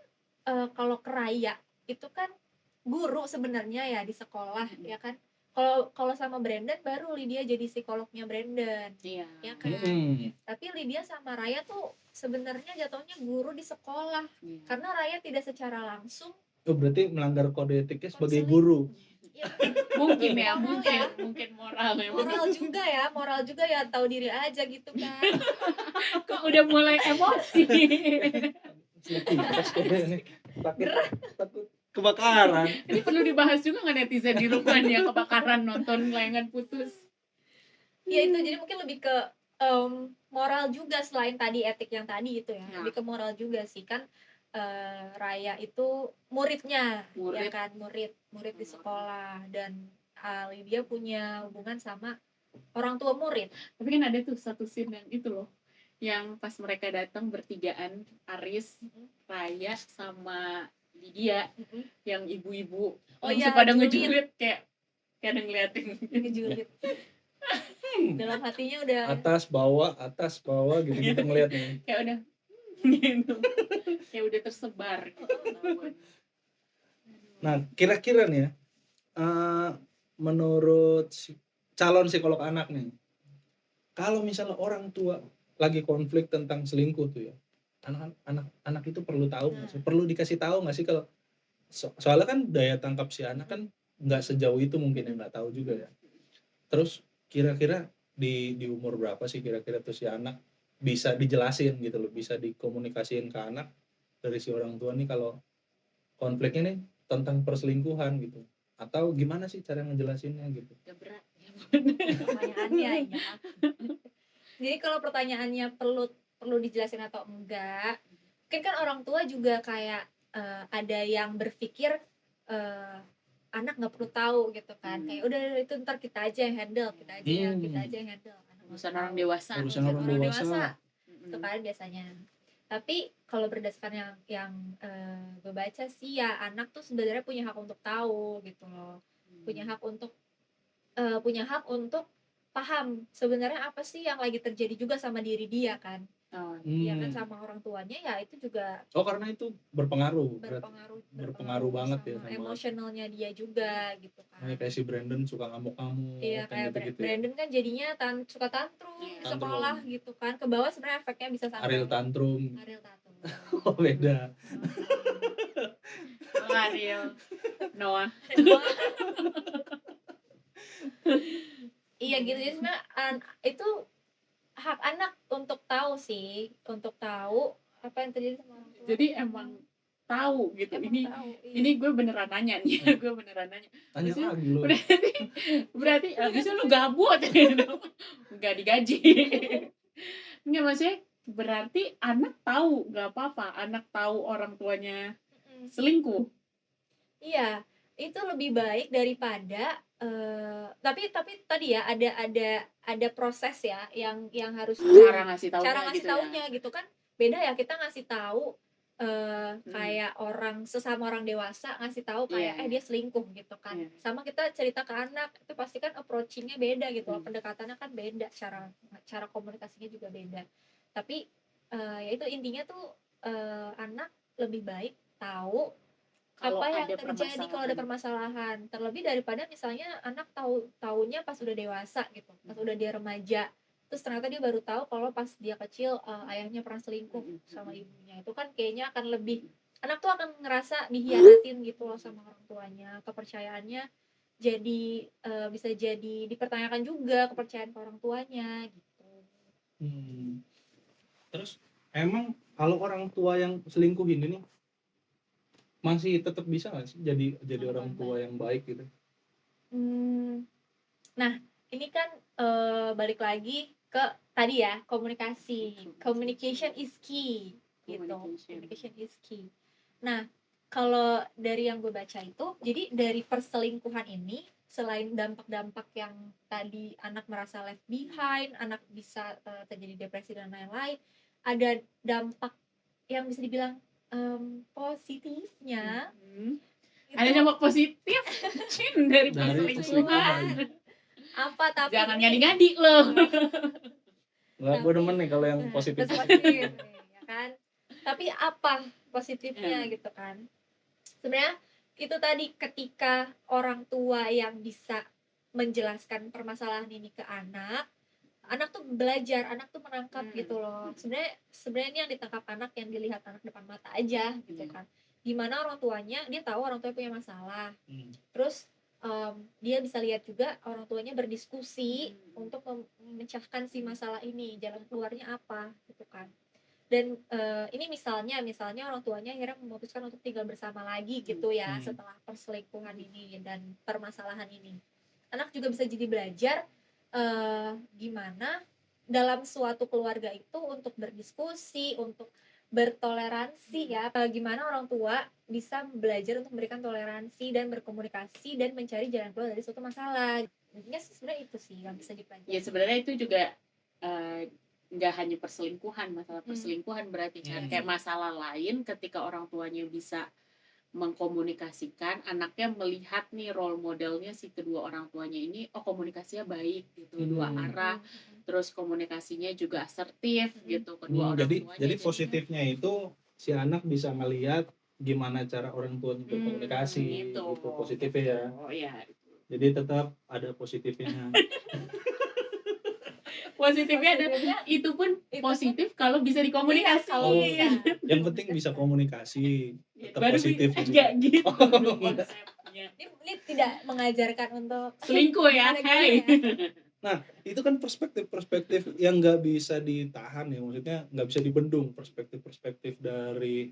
kalau ke Raya itu kan guru sebenarnya ya di sekolah ya kan, kalau sama Brandon baru Lydia jadi psikolognya Brandon, Iya. ya kan. Tapi Lydia sama Raya tuh sebenarnya jatuhnya guru di sekolah, Iya. karena Raya tidak secara langsung Oh, berarti melanggar kode etiknya sebagai konseling. guru. Ya, Mungkin ya, Moral ya. mungkin moral memang. moral juga ya, tahu diri aja gitu kan. Kok udah mulai emosi. Kipas kayaknya nih. Takut kebakaran. Ini perlu dibahas juga nggak netizen di rumah nih yang kebakaran nonton layangan putus. Ya itu jadi mungkin lebih ke moral juga selain tadi etik yang tadi itu ya, Ya. lebih ke moral juga sih kan. Raya itu muridnya, ya Murid. kan, murid di sekolah, dan Lydia punya hubungan sama orang tua murid. Tapi kan ada tuh satu scene yang itu loh, yang pas mereka datang bertigaan, Aris, Raya sama Lydia, yang ibu-ibu langsung pada ngejulit, kayak ada ngeliatin Ngejulit. Dalam hatinya udah atas bawah gitu ngeliatnya. kayak udah gitu, kayak udah tersebar gitu. Nah, kira-kira nih ya, menurut calon psikolog anak nih, kalau misalnya orang tua lagi konflik tentang selingkuh tuh ya, anak itu perlu tahu nggak sih? Perlu dikasih tahu nggak sih? Kalau soalnya kan daya tangkap si anak kan nggak sejauh itu mungkin ya, nggak tahu juga ya. Terus kira-kira di umur berapa sih kira-kira tuh si anak bisa dijelasin gitu loh, bisa dikomunikasiin ke anak dari si orang tua nih kalau konfliknya nih tentang perselingkuhan gitu, atau gimana sih cara ngejelasinnya gitu? Gak berat ya. pertanyaannya ya. Jadi kalau pertanyaannya perlu dijelasin atau enggak, mungkin kan orang tua juga kayak ada yang berpikir anak nggak perlu tahu gitu kan, kayak udah itu ntar kita aja yang handle, kita aja yang handle. Urusan orang dewasa. Urusan orang dewasa. Itu kan biasanya. Tapi kalau berdasarkan yang gue baca sih ya, anak tuh sebenarnya punya hak untuk tahu gitu loh, punya hak untuk paham sebenarnya apa sih yang lagi terjadi juga sama diri dia kan. Ya kan, sama orang tuanya ya itu juga karena itu berpengaruh banget ya sama sama emosionalnya dia juga gitu kan. kayak si Brandon suka ngamuk-ngamuk. Iya, kayak gitu. Brandon kan jadinya suka tantrum di sekolah gitu kan, ke bawah sebenarnya efeknya bisa sampai Ariel tantrum. Oh, beda. Ariel Noah. Iya gitu, jadi sebenarnya itu hak anak untuk tahu sih, untuk tahu apa yang terjadi sama orang tua. Jadi emang tahu gitu. Ini gue beneran nanya nih. Gue beneran nanya. Tanya lagi lu. Berarti abisnya lu gabut gitu. Gak digaji. Enggak, maksudnya berarti anak tahu, gak apa-apa anak tahu orang tuanya selingkuh. Iya, itu lebih baik daripada tapi tadi ya ada proses ya yang harus cara ngasih taunya gitu kan. Beda ya kita ngasih tahu kayak sesama orang dewasa ngasih tahu kayak dia selingkuh gitu kan. Sama kita cerita ke anak itu pasti kan approachingnya beda gitu, pendekatannya kan beda, cara komunikasinya juga beda. Tapi ya itu intinya tuh anak lebih baik tahu apa yang terjadi kalau ada permasalahan, terlebih daripada misalnya anak taunya pas udah dewasa gitu, pas udah dia remaja, terus ternyata dia baru tahu kalau pas dia kecil ayahnya pernah selingkuh sama ibunya. Itu kan kayaknya akan lebih, anak tuh akan ngerasa dihianatin gitu loh sama orang tuanya, kepercayaannya jadi bisa jadi dipertanyakan juga kepercayaan ke orang tuanya gitu. Terus emang kalau orang tua yang selingkuh ini nih masih tetap bisa nggak sih jadi orang tua yang baik gitu? Nah ini kan balik lagi ke tadi ya, communication is key gitu. Communication is key. Nah kalau dari yang gue baca itu, jadi dari perselingkuhan ini selain dampak-dampak yang tadi, anak merasa left behind, anak bisa terjadi depresi dan lain-lain, ada dampak yang bisa dibilang positifnya. Ada dampak positif dari perselingkuhan. Apa tapi jangan ngadi-ngadi loh. Nggak, gue demen nih kalau yang positif ya kan. Tapi apa positifnya gitu kan? Sebenarnya itu tadi, ketika orang tua yang bisa menjelaskan permasalahan ini ke anak tuh belajar, anak tuh menangkap gitu loh. Sebenarnya ini yang ditangkap anak, yang dilihat anak depan mata aja gitu kan. Gimana orang tuanya, dia tahu orang tuanya punya masalah. Terus dia bisa lihat juga orang tuanya berdiskusi untuk memecahkan si masalah ini, jalan keluarnya apa gitu kan. Dan ini misalnya orang tuanya akhirnya memutuskan untuk tinggal bersama lagi gitu ya, setelah perselingkuhan ini dan permasalahan ini. Anak juga bisa jadi belajar gimana dalam suatu keluarga itu untuk berdiskusi, untuk bertoleransi ya. Gimana orang tua bisa belajar untuk memberikan toleransi dan berkomunikasi dan mencari jalan keluar dari suatu masalah. Intinya sih sebenarnya itu sih yang bisa dipelajari. Ya sebenarnya itu juga nggak hanya perselingkuhan, masalah perselingkuhan berarti kan kayak masalah lain ketika orang tuanya bisa mengkomunikasikan, anaknya melihat nih role modelnya si kedua orang tuanya ini, oh komunikasinya baik gitu, dua arah, terus komunikasinya juga asertif gitu kedua orang tuanya. Jadi positifnya itu si anak bisa melihat gimana cara orang tuanya berkomunikasi, gitu positifnya ya. Oh iya. Jadi tetap ada positifnya. Positifnya ada, itu pun positif kalau bisa dikomunikasi. Yang penting bisa komunikasi, tetap baru positif. Enggak gitu konsepnya. Ini tidak mengajarkan untuk selingkuh ya, hai. Nah, itu kan perspektif yang nggak bisa ditahan ya, maksudnya nggak bisa dibendung perspektif dari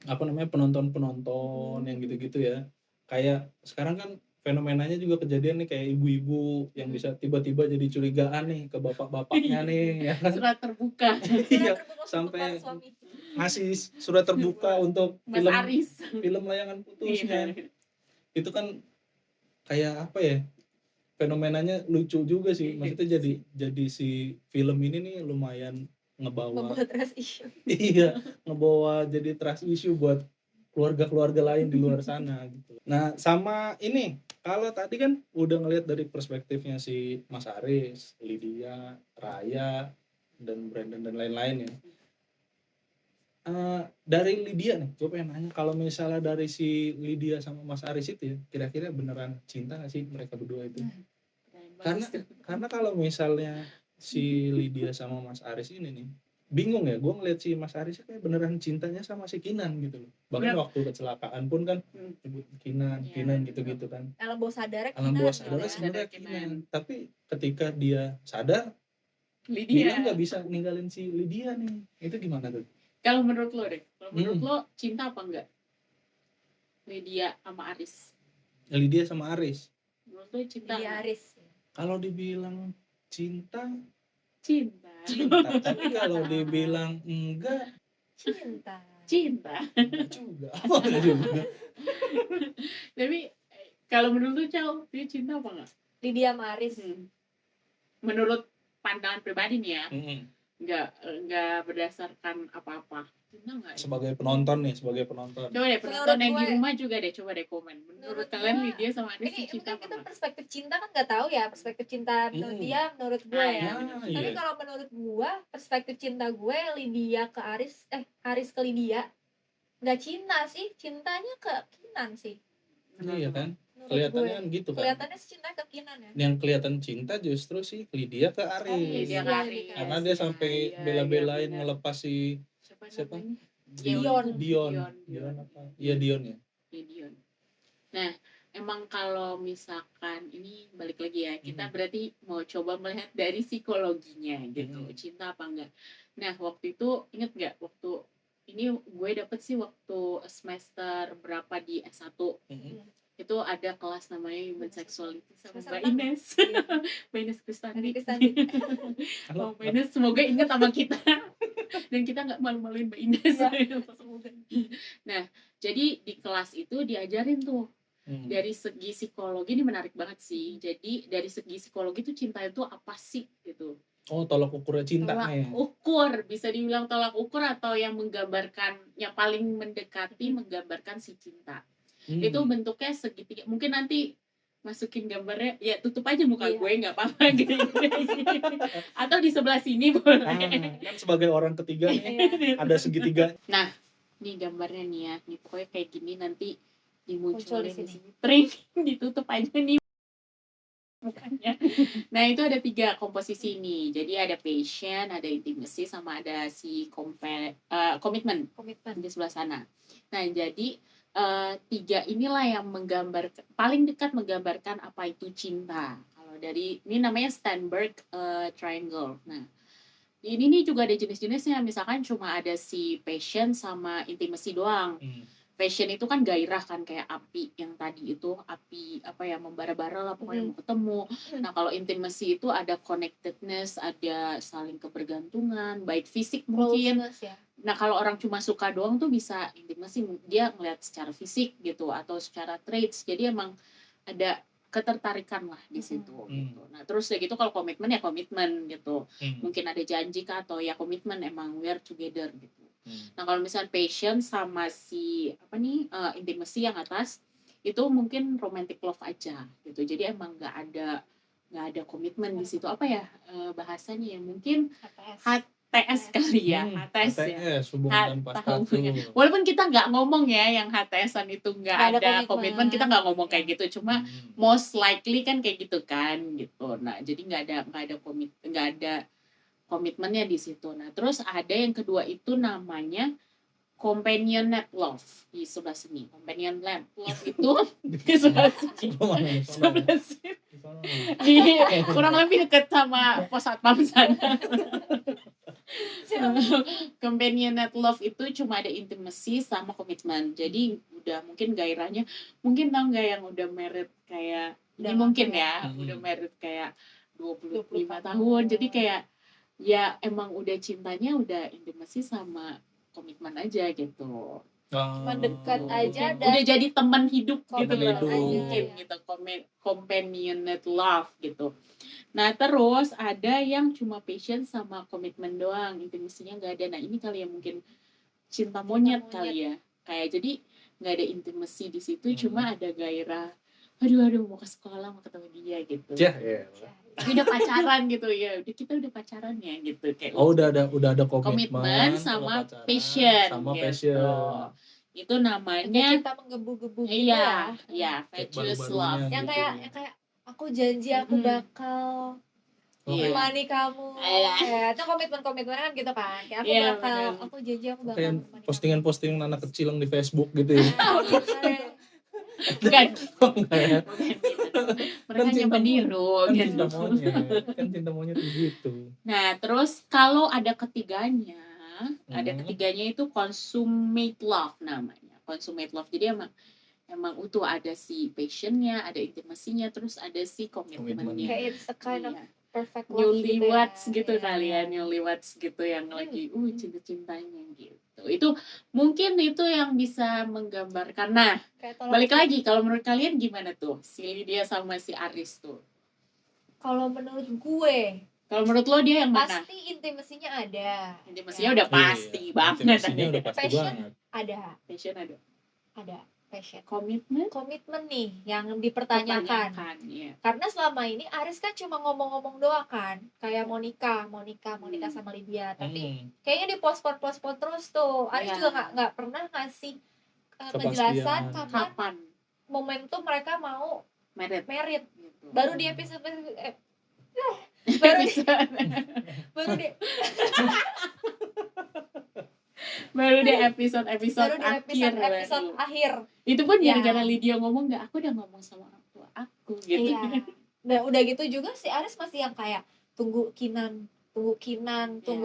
penonton yang gitu-gitu ya. Kayak sekarang kan fenomenanya juga kejadian nih kayak ibu-ibu yang bisa tiba-tiba jadi curigaan nih ke bapak-bapaknya nih ya kan. Surat terbuka. Iya, sampai ngasih surat terbuka untuk film layangan putusnya. Itu kan kayak apa ya? Fenomenanya lucu juga sih. Maksudnya jadi si film ini nih lumayan ngebawa trust issue. Iya, ngebawa jadi trust issue buat keluarga-keluarga lain di luar sana gitu. Nah, sama ini, kalau tadi kan udah ngelihat dari perspektifnya si Mas Aris, Lydia, Raya, dan Brandon dan lain-lain ya. Dari Lydia nih, gue pengen nanya, kalau misalnya dari si Lydia sama Mas Aris itu ya, kira-kira beneran cinta gak sih mereka berdua itu? Karena kalau misalnya si Lydia sama Mas Aris ini nih, bingung ya, gue ngeliat si Mas Aris kayak beneran cintanya sama si Kinan gitu loh. Bahkan waktu kecelakaan pun kan nyebut Kinan gitu-gitu kan. Alam bawah sadar sebenarnya Kinan. Tapi ketika dia sadar, dia nggak bisa ninggalin si Lydia nih. Itu gimana tuh? Kalau menurut lo deh, menurut lo cinta apa enggak? Lydia sama Aris. Lydia sama Aris. Menurut lo cinta? Lydia Aris. Kalau dibilang cinta. Tapi kalau dibilang enggak, cinta juga. Tapi kalau menurut lu Cal, dia cinta apa enggak? Lydia sama Aris. Menurut pandangan pribadi nih ya, enggak berdasarkan apa-apa. Cinta enggak? Sebagai penonton. Coba deh penonton yang di rumah juga deh, coba deh komen. Menurut kalian Lydia sama Aris ini cinta apa? Kita perspektif cinta kan nggak tahu ya, perspektif cinta menurut dia, menurut gue ya. Tapi kalau menurut gue, perspektif cinta gue Lydia ke Aris, Aris ke Lydia nggak cinta sih, cintanya ke Kinan sih. Iya kan? Kelihatannya kan gitu kan. Kelihatannya sih cinta ke Kinan ya. Yang kelihatan cinta justru sih Lydia ke Aris. Karena dia sampai bela-belain ngelepas si siapa? Dion apa? Iya Dion ya. Dion. Nah, emang kalau misalkan ini balik lagi ya, kita berarti mau coba melihat dari psikologinya gitu, cinta apa enggak. Nah, waktu itu inget nggak waktu ini gue dapet sih waktu semester berapa di S1 itu ada kelas namanya Human Sexuality sama Mbak Ines. Mbak Ines Kristandi. Mbak Ines semoga ingat sama kita dan kita nggak malu-maluin Mbak Ines. Nah, jadi di kelas itu diajarin tuh dari segi psikologi, ini menarik banget sih. Jadi dari segi psikologi tuh cinta itu apa sih gitu. Oh, tolak ukurnya cinta nih. Tolak ukur, bisa dibilang tolak ukur atau yang menggambarkan, yang paling mendekati menggambarkan si cinta. Itu bentuknya segitiga. Mungkin nanti masukin gambarnya, ya tutup aja muka gue, nggak apa-apa gitu. Atau di sebelah sini boleh. Kan sebagai orang ketiga nih, ada segitiga. Nah, nih gambarnya nih ya, nih pokoknya kayak gini nanti dimunculin di sini. Tring, ditutup aja nih. mukanya. Nah itu ada 3 komposisi nih. Jadi ada passion, ada intimacy, sama ada si komitmen di sebelah sana. Nah jadi 3 inilah yang paling dekat menggambarkan apa itu cinta. Kalau dari ini namanya Sternberg Triangle. Nah ini nih juga ada jenis-jenisnya. Misalkan cuma ada si passion sama intimacy doang. Passion itu kan gairah kan, kayak api yang tadi itu, api apa ya, membara-bara lah pokoknya mau ketemu. Nah kalau intimacy itu ada connectedness, ada saling kebergantungan, baik fisik mungkin. Closeness ya. Nah kalau orang cuma suka doang tuh bisa intimacy, dia ngeliat secara fisik gitu atau secara traits. Jadi emang ada ketertarikan lah di situ gitu. Nah terus ya gitu, kalau komitmen ya komitmen gitu. Mungkin ada janji kah, atau ya komitmen emang we are together gitu. Nah kalau misalnya passion sama si intimacy yang atas itu mungkin romantic love aja gitu. Jadi emang nggak ada komitmen di situ. Apa ya bahasanya ya, mungkin HTS kali ya, HTS ya. Hubungan tanpa status. Walaupun kita nggak ngomong ya yang HTS-an itu nggak ada komitmen, kita nggak ngomong kayak gitu. Cuma most likely kan kayak gitu kan gitu. Nah jadi nggak ada komitmennya di situ. Nah terus ada yang kedua itu namanya companionate love di sebelah sini. Companionate love itu di sebelah sini. Sebelah sini. Kurang lebih dekat sama pos satpam sana. Companionate love itu cuma ada intimacy sama komitmen. Jadi udah mungkin gairahnya, mungkin tau nggak yang udah married kayak ini mungkin ya, udah married kayak 25 tahun. Jadi kayak ya emang udah cintanya udah intimacy sama komitmen aja gitu. Cuma dekat aja dan udah jadi teman hidup gitu loh, mungkin ya. gitu, companionate love gitu. Nah terus ada yang cuma passion sama komitmen doang, intimasinya nggak ada. Nah ini kali ya mungkin cinta monyet kali ya, kayak jadi nggak ada intimasi di situ, cuma ada gairah. Aduh mau ke sekolah, mau ketemu dia gitu. Tapi udah pacaran gitu ya, kita udah pacaran ya gitu kayak. Udah ada komitmen sama passion gitu. Itu namanya cinta menggebu-gebu gitu ya. Iya, fatuous love. Yang kayak aku janji aku bakal menemani kamu. Itu komitmen kan gitu kan. Kayak aku janji aku bakal menemani kamu. Postingan anak kecil yang di Facebook gitu ya. Bukan. Mereka nyoba niru gitu. Kan cinta monyet gitu. Nah, terus kalau ada ketiganya itu consummate love namanya. Consummate love. Jadi emang utuh, ada si passionnya, ada intimasinya, terus ada si komitmennya. Kayak it's a kind of perfect love newlyweds gitu kalian, newlyweds gitu yang lagi cinta-cintanya gitu. Itu mungkin itu yang bisa menggambarkan. Nah, balik lagi, kalau menurut kalian gimana tuh si Lydia sama si Aris tuh? Kalau menurut gue, kalau menurut lo dia yang mana? Pasti intimasinya ada. Intimasinya udah pasti banget. Intimasinya udah pasti passion banget. Ada. Passion ada. Passion. Komitmen nih yang dipertanyakan. Iya. Karena selama ini Aris kan cuma ngomong-ngomong doang kan, kayak Monica sama Lydia, tapi kayaknya di post-post terus tuh. Aris juga nggak pernah ngasih penjelasan kapan momentum mereka mau married. Gitu. Baru di episode baru di episode akhir. Itu pun gara-gara Lydia ngomong, nggak, aku udah ngomong sama orang tua aku gitu. Iya. Nah, udah gitu juga si Aris masih yang kayak tunggu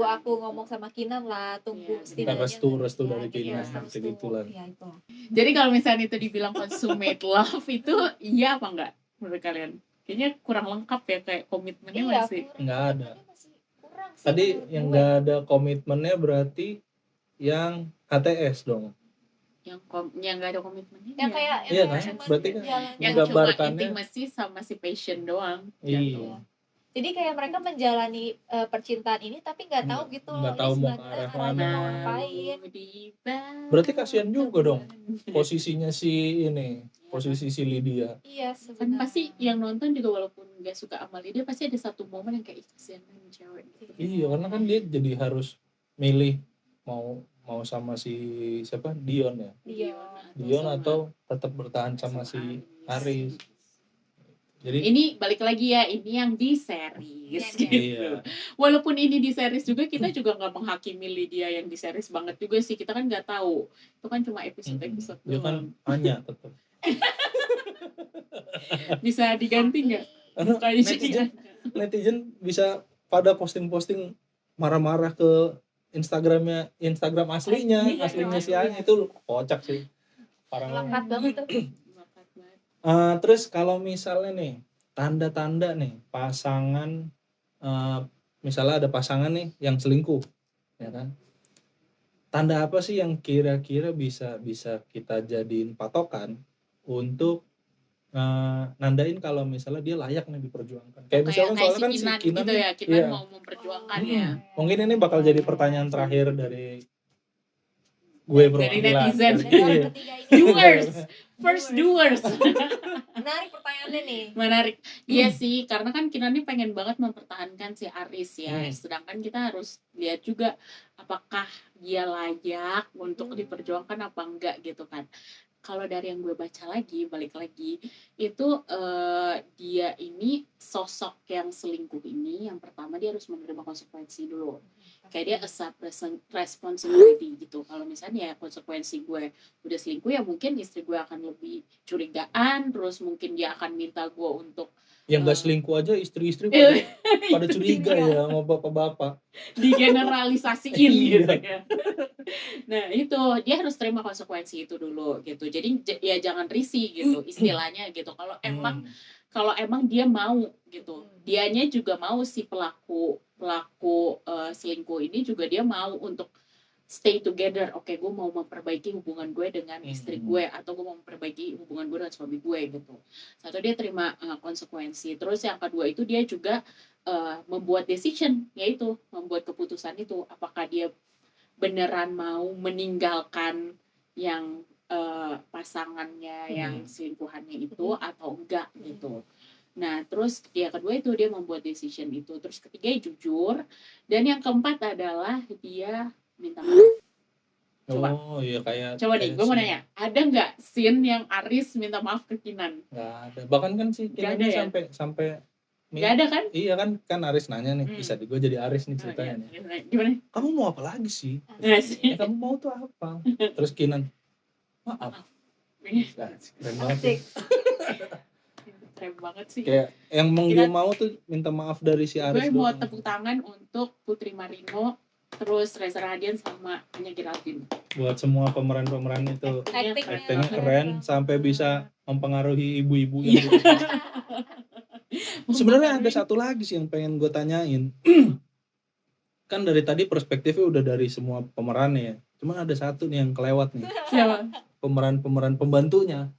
aku ngomong sama Kinan lah, tunggu setidaknya restu dari Kinan gitu lah. Ya, itu. Jadi kalau misalnya itu dibilang consummate love itu iya apa enggak menurut kalian? Kayaknya kurang lengkap ya, kayak komitmennya masih nggak ada. Tadi yang nggak ada komitmennya berarti yang HTS dong. Yang nggak ada komitmennya. Yang kayak iya kan? Berarti kan yang cuma intimasi sama si passion doang. Iya. Jadi kayak mereka menjalani percintaan ini tapi nggak tahu gitu. Nggak tahu mau ke arah mana. Mau ngapain. Berarti kasihan juga dong posisinya si Lydia. Iya sebenarnya. Kan pasti yang nonton juga walaupun nggak suka sama Lydia pasti ada satu momen yang kayak kasihan cewek gitu. Iya, karena kan dia jadi harus milih mau sama si siapa? Dion ya. Dion atau tetap bertahan sama si Aris. Jadi Ini balik lagi ya, ini yang di series Iya, gitu. iya. Walaupun ini di series juga, kita juga nggak menghakimi Lydia yang di series banget juga sih. Kita kan nggak tahu. Itu kan cuma episode-episode Dia doang. kan hanya tetap. Bisa diganti nggak? Karena Mukanya jadi netizen bisa pada posting-posting marah-marah ke Instagram aslinya Aslinya, si Anya itu kocak sih. Parah banget. Lekat banget tuh. Bakat banget. Terus kalau misalnya nih tanda-tanda nih pasangan, misalnya ada pasangan nih yang selingkuh, ya kan? Tanda apa sih yang kira-kira bisa kita jadiin patokan untuk nandain kalau misalnya dia layak nih diperjuangkan? Kayak misalkan Kayak soalnya kan si Kinan Kinan gitu nih, ya, Kinan iya. mau memperjuangkan ya. Mungkin ini bakal jadi pertanyaan terakhir dari gue Dari perwakilan. netizen. Dari orang Iya. ketiga ini. Doers, first doers. Menarik pertanyaannya nih. Menarik. Iya sih, karena kan Kinan ini pengen banget mempertahankan si Aris ya. Sedangkan kita harus lihat juga apakah dia layak untuk diperjuangkan apa enggak gitu kan. Kalau dari yang gue baca lagi, balik lagi, itu dia ini sosok yang selingkuh ini, yang pertama dia harus menerima konsekuensi dulu. Kayak dia accept responsibility gitu. Kalau misalnya ya konsekuensi gue udah selingkuh, ya mungkin istri gue akan lebih curigaan, terus mungkin dia akan minta gue untuk Yang gak selingkuh aja istri-istri Iya. pada curiga ya sama bapak-bapak. digeneralisasiin Iya. gitu ya. Nah itu dia harus terima konsekuensi itu dulu gitu. Jadi ya jangan risih gitu istilahnya gitu. Kalau emang dia mau gitu, dianya juga mau si pelaku selingkuh ini juga dia mau untuk stay together. Oke, gue mau memperbaiki hubungan gue dengan istri gue, atau gue mau memperbaiki hubungan gue dengan suami gue gitu. Satu, dia terima konsekuensi. Terus yang kedua itu dia juga membuat decision, yaitu membuat keputusan itu apakah dia beneran mau meninggalkan yang pasangannya yang selingkuhannya itu atau enggak gitu. Nah terus ya kedua itu dia membuat decision itu. Terus ketiga jujur, dan yang keempat adalah dia minta maaf. Coba. Oh iya Coba nih, gue mau nanya, ada nggak scene yang Aris minta maaf ke Kinan? Nggak ada. Bahkan kan si Kinan ya? sampai Nggak ada kan? Iya kan Aris nanya nih, bisa gue jadi Aris nih ceritanya nih. Gimana? Kamu mau apa lagi sih? Kamu mau tuh apa? Terus Kinan, maaf. Keren banget sih. Keren banget sih. Kayak yang dia mau tuh minta maaf dari si Aris. Gue mau tepuk tangan untuk Putri Marino, terus Reza Radian sama Anya Geraldine. Buat semua pemeran-pemeran itu actingnya Actingnya keren sampai bisa mempengaruhi ibu-ibu yang Sebenarnya ada satu lagi sih yang pengen gue tanyain. Kan dari tadi perspektifnya udah dari semua pemerannya ya. Cuman ada satu nih yang kelewat nih. Siapa? Pemeran pembantunya.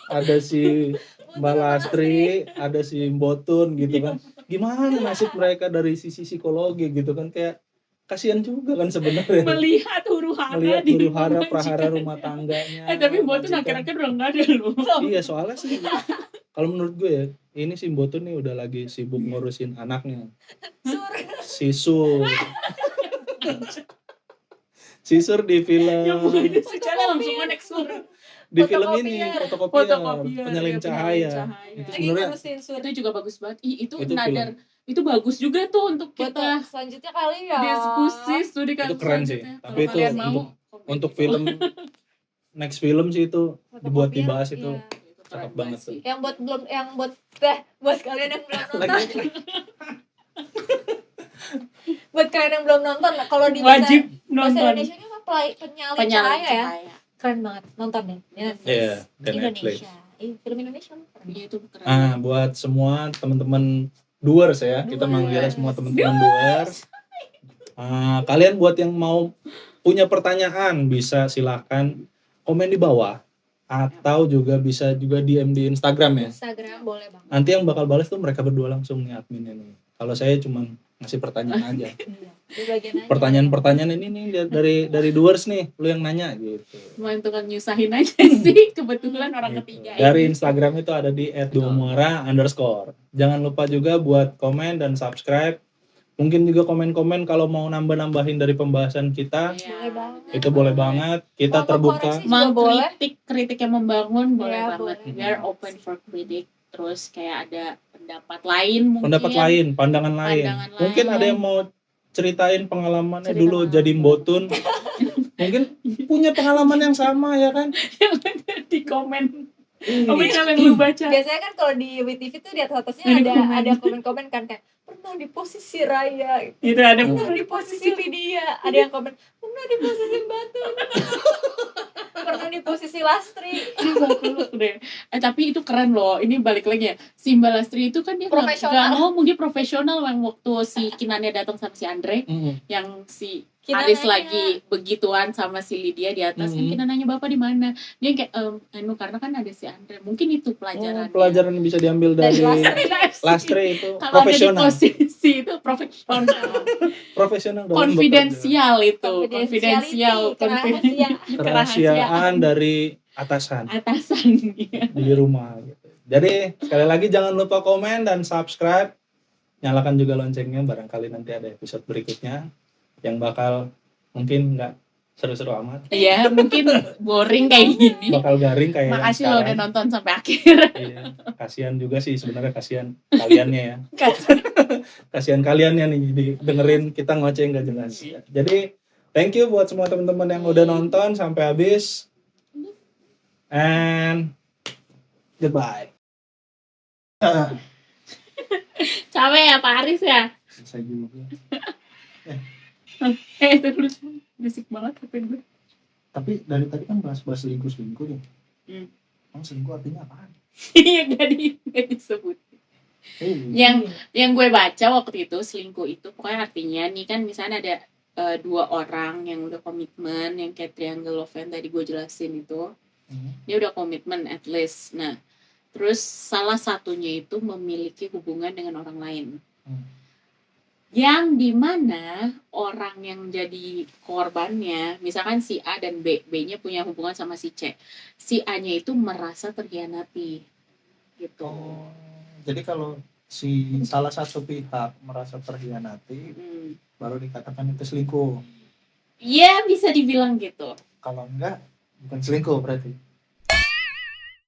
Ada si Mbak Lastri, ada si Mbotun gitu kan. Gimana nasib mereka dari sisi psikologi gitu kan, kayak kasihan juga kan sebenarnya. Melihat huru-hara prahara rumah tangganya. Tapi Mbotun akhir-akhir udah nggak ada loh. Iya, soalnya sih kalau menurut gue ya, ini si Mbotun nih udah lagi sibuk ngurusin anaknya. Si Sur di film. Ya bukan itu secara langsung connect Sur. Di film ini fotokopier penyalin cahaya. Itu sebenarnya itu juga bagus banget. Itu nadar itu bagus juga tuh untuk kita selanjutnya kali ya diskusi studi itu keren sih. Tapi itu untuk film next film sih itu dibuat dibahas itu cakep banget sih. Yang buat kalian yang belum nonton. Buat kalian yang belum nonton, kalau di wajib bahasa nonton. Indonesia nya apa penyalin cahaya ya. Keren banget, nonton deh. Iya, dan Indonesia. Film Indonesia keren. Iya itu keren. Buat semua teman-teman doers ya, kita manggilnya semua teman-teman doers. Kalian buat yang mau punya pertanyaan bisa silakan komen di bawah atau juga bisa juga DM di Instagram ya. Instagram boleh banget. Nanti yang bakal balas tuh mereka berdua langsung nih adminnya nih. Kalau saya cuma ngasih pertanyaan aja. Pertanyaan-pertanyaan ini nih dari doers nih, lu yang nanya gitu. Cuma tukang nyusahin aja sih, kebetulan orang ketiga. Dari Instagram itu ada di @duamuara_. Jangan lupa juga buat komen dan subscribe Mungkin juga komen-komen kalau mau nambah-nambahin dari pembahasan kita, Iya. Boleh banget. itu boleh banget. Kita Mau terbuka. koreksi juga boleh. Kritik yang membangun boleh Iya, banget. boleh. We are open for critic. Terus kayak ada pendapat lain mungkin. Pendapat lain, pandangan lain. Pandangan Mungkin lain. ada yang mau ceritain pengalamannya Cerita dulu pengalaman. jadi mbotun. Mungkin punya pengalaman yang sama ya kan? Di komen. Iya. Oh, yang lu baca. Biasanya kan kalau di WTV tuh di atasnya Ada komen. ada komen-komen kan kayak pernah di posisi Raya, Itu ada pernah di posisi Lydia, ada yang komen pernah di posisi Batu, pernah di posisi Lastri. Tapi itu keren loh. Ini balik lagi ya. Si Mbak Lastri itu kan dia Profesional. nggak ngomong, dia profesional. Yang waktu si Kinannya datang sama si Andre, yang si Kinan Aris nanya. lagi begituan sama si Lydia di atas, kan Kinan nanya bapak di mana? Dia kayak karena kan ada si Andre. Mungkin itu pelajaran. Pelajaran yang bisa diambil dari Lastri itu Kalau ada di profesional. posisi itu profesional. Profesional dalam Konfidensial itu, Confidentiality, konfidensial, kerahasiaan dari atasan atasan. di rumah gitu. Jadi sekali lagi jangan lupa komen dan subscribe, nyalakan juga loncengnya, barangkali nanti ada episode berikutnya yang bakal mungkin nggak seru-seru amat, Iya, mungkin boring kayak gini. bakal garing kayak yang Makasih lo sekarang. udah nonton sampai akhir. Iya, kasihan juga sih sebenarnya, kasihan kaliannya ya, kasihan kaliannya nih dengerin kita ngoceh nggak jelas. Jadi thank you buat semua teman-teman yang udah nonton sampai habis, and goodbye. Capek ya Pak Aris ya? Selesai juga. Itu dulu berisik banget HP gue. Tapi dari tadi kan bahas selingkuh nih. Emang selingkuh artinya apaan? Iya, gak disebut. Yang gue baca waktu itu, selingkuh itu pokoknya artinya nih kan misalnya ada 2 orang yang udah komitmen, yang kayak triangle love yang tadi gue jelasin itu, dia udah komitmen at least. Nah, terus salah satunya itu memiliki hubungan dengan orang lain. Yang dimana orang yang jadi korbannya, misalkan si A dan B, B-nya punya hubungan sama si C. Si A-nya itu merasa terhianati. Gitu. Jadi kalau si salah satu pihak merasa terhianati, baru dikatakan itu selingkuh. Iya, bisa dibilang gitu. Kalau enggak, bukan selingkuh berarti.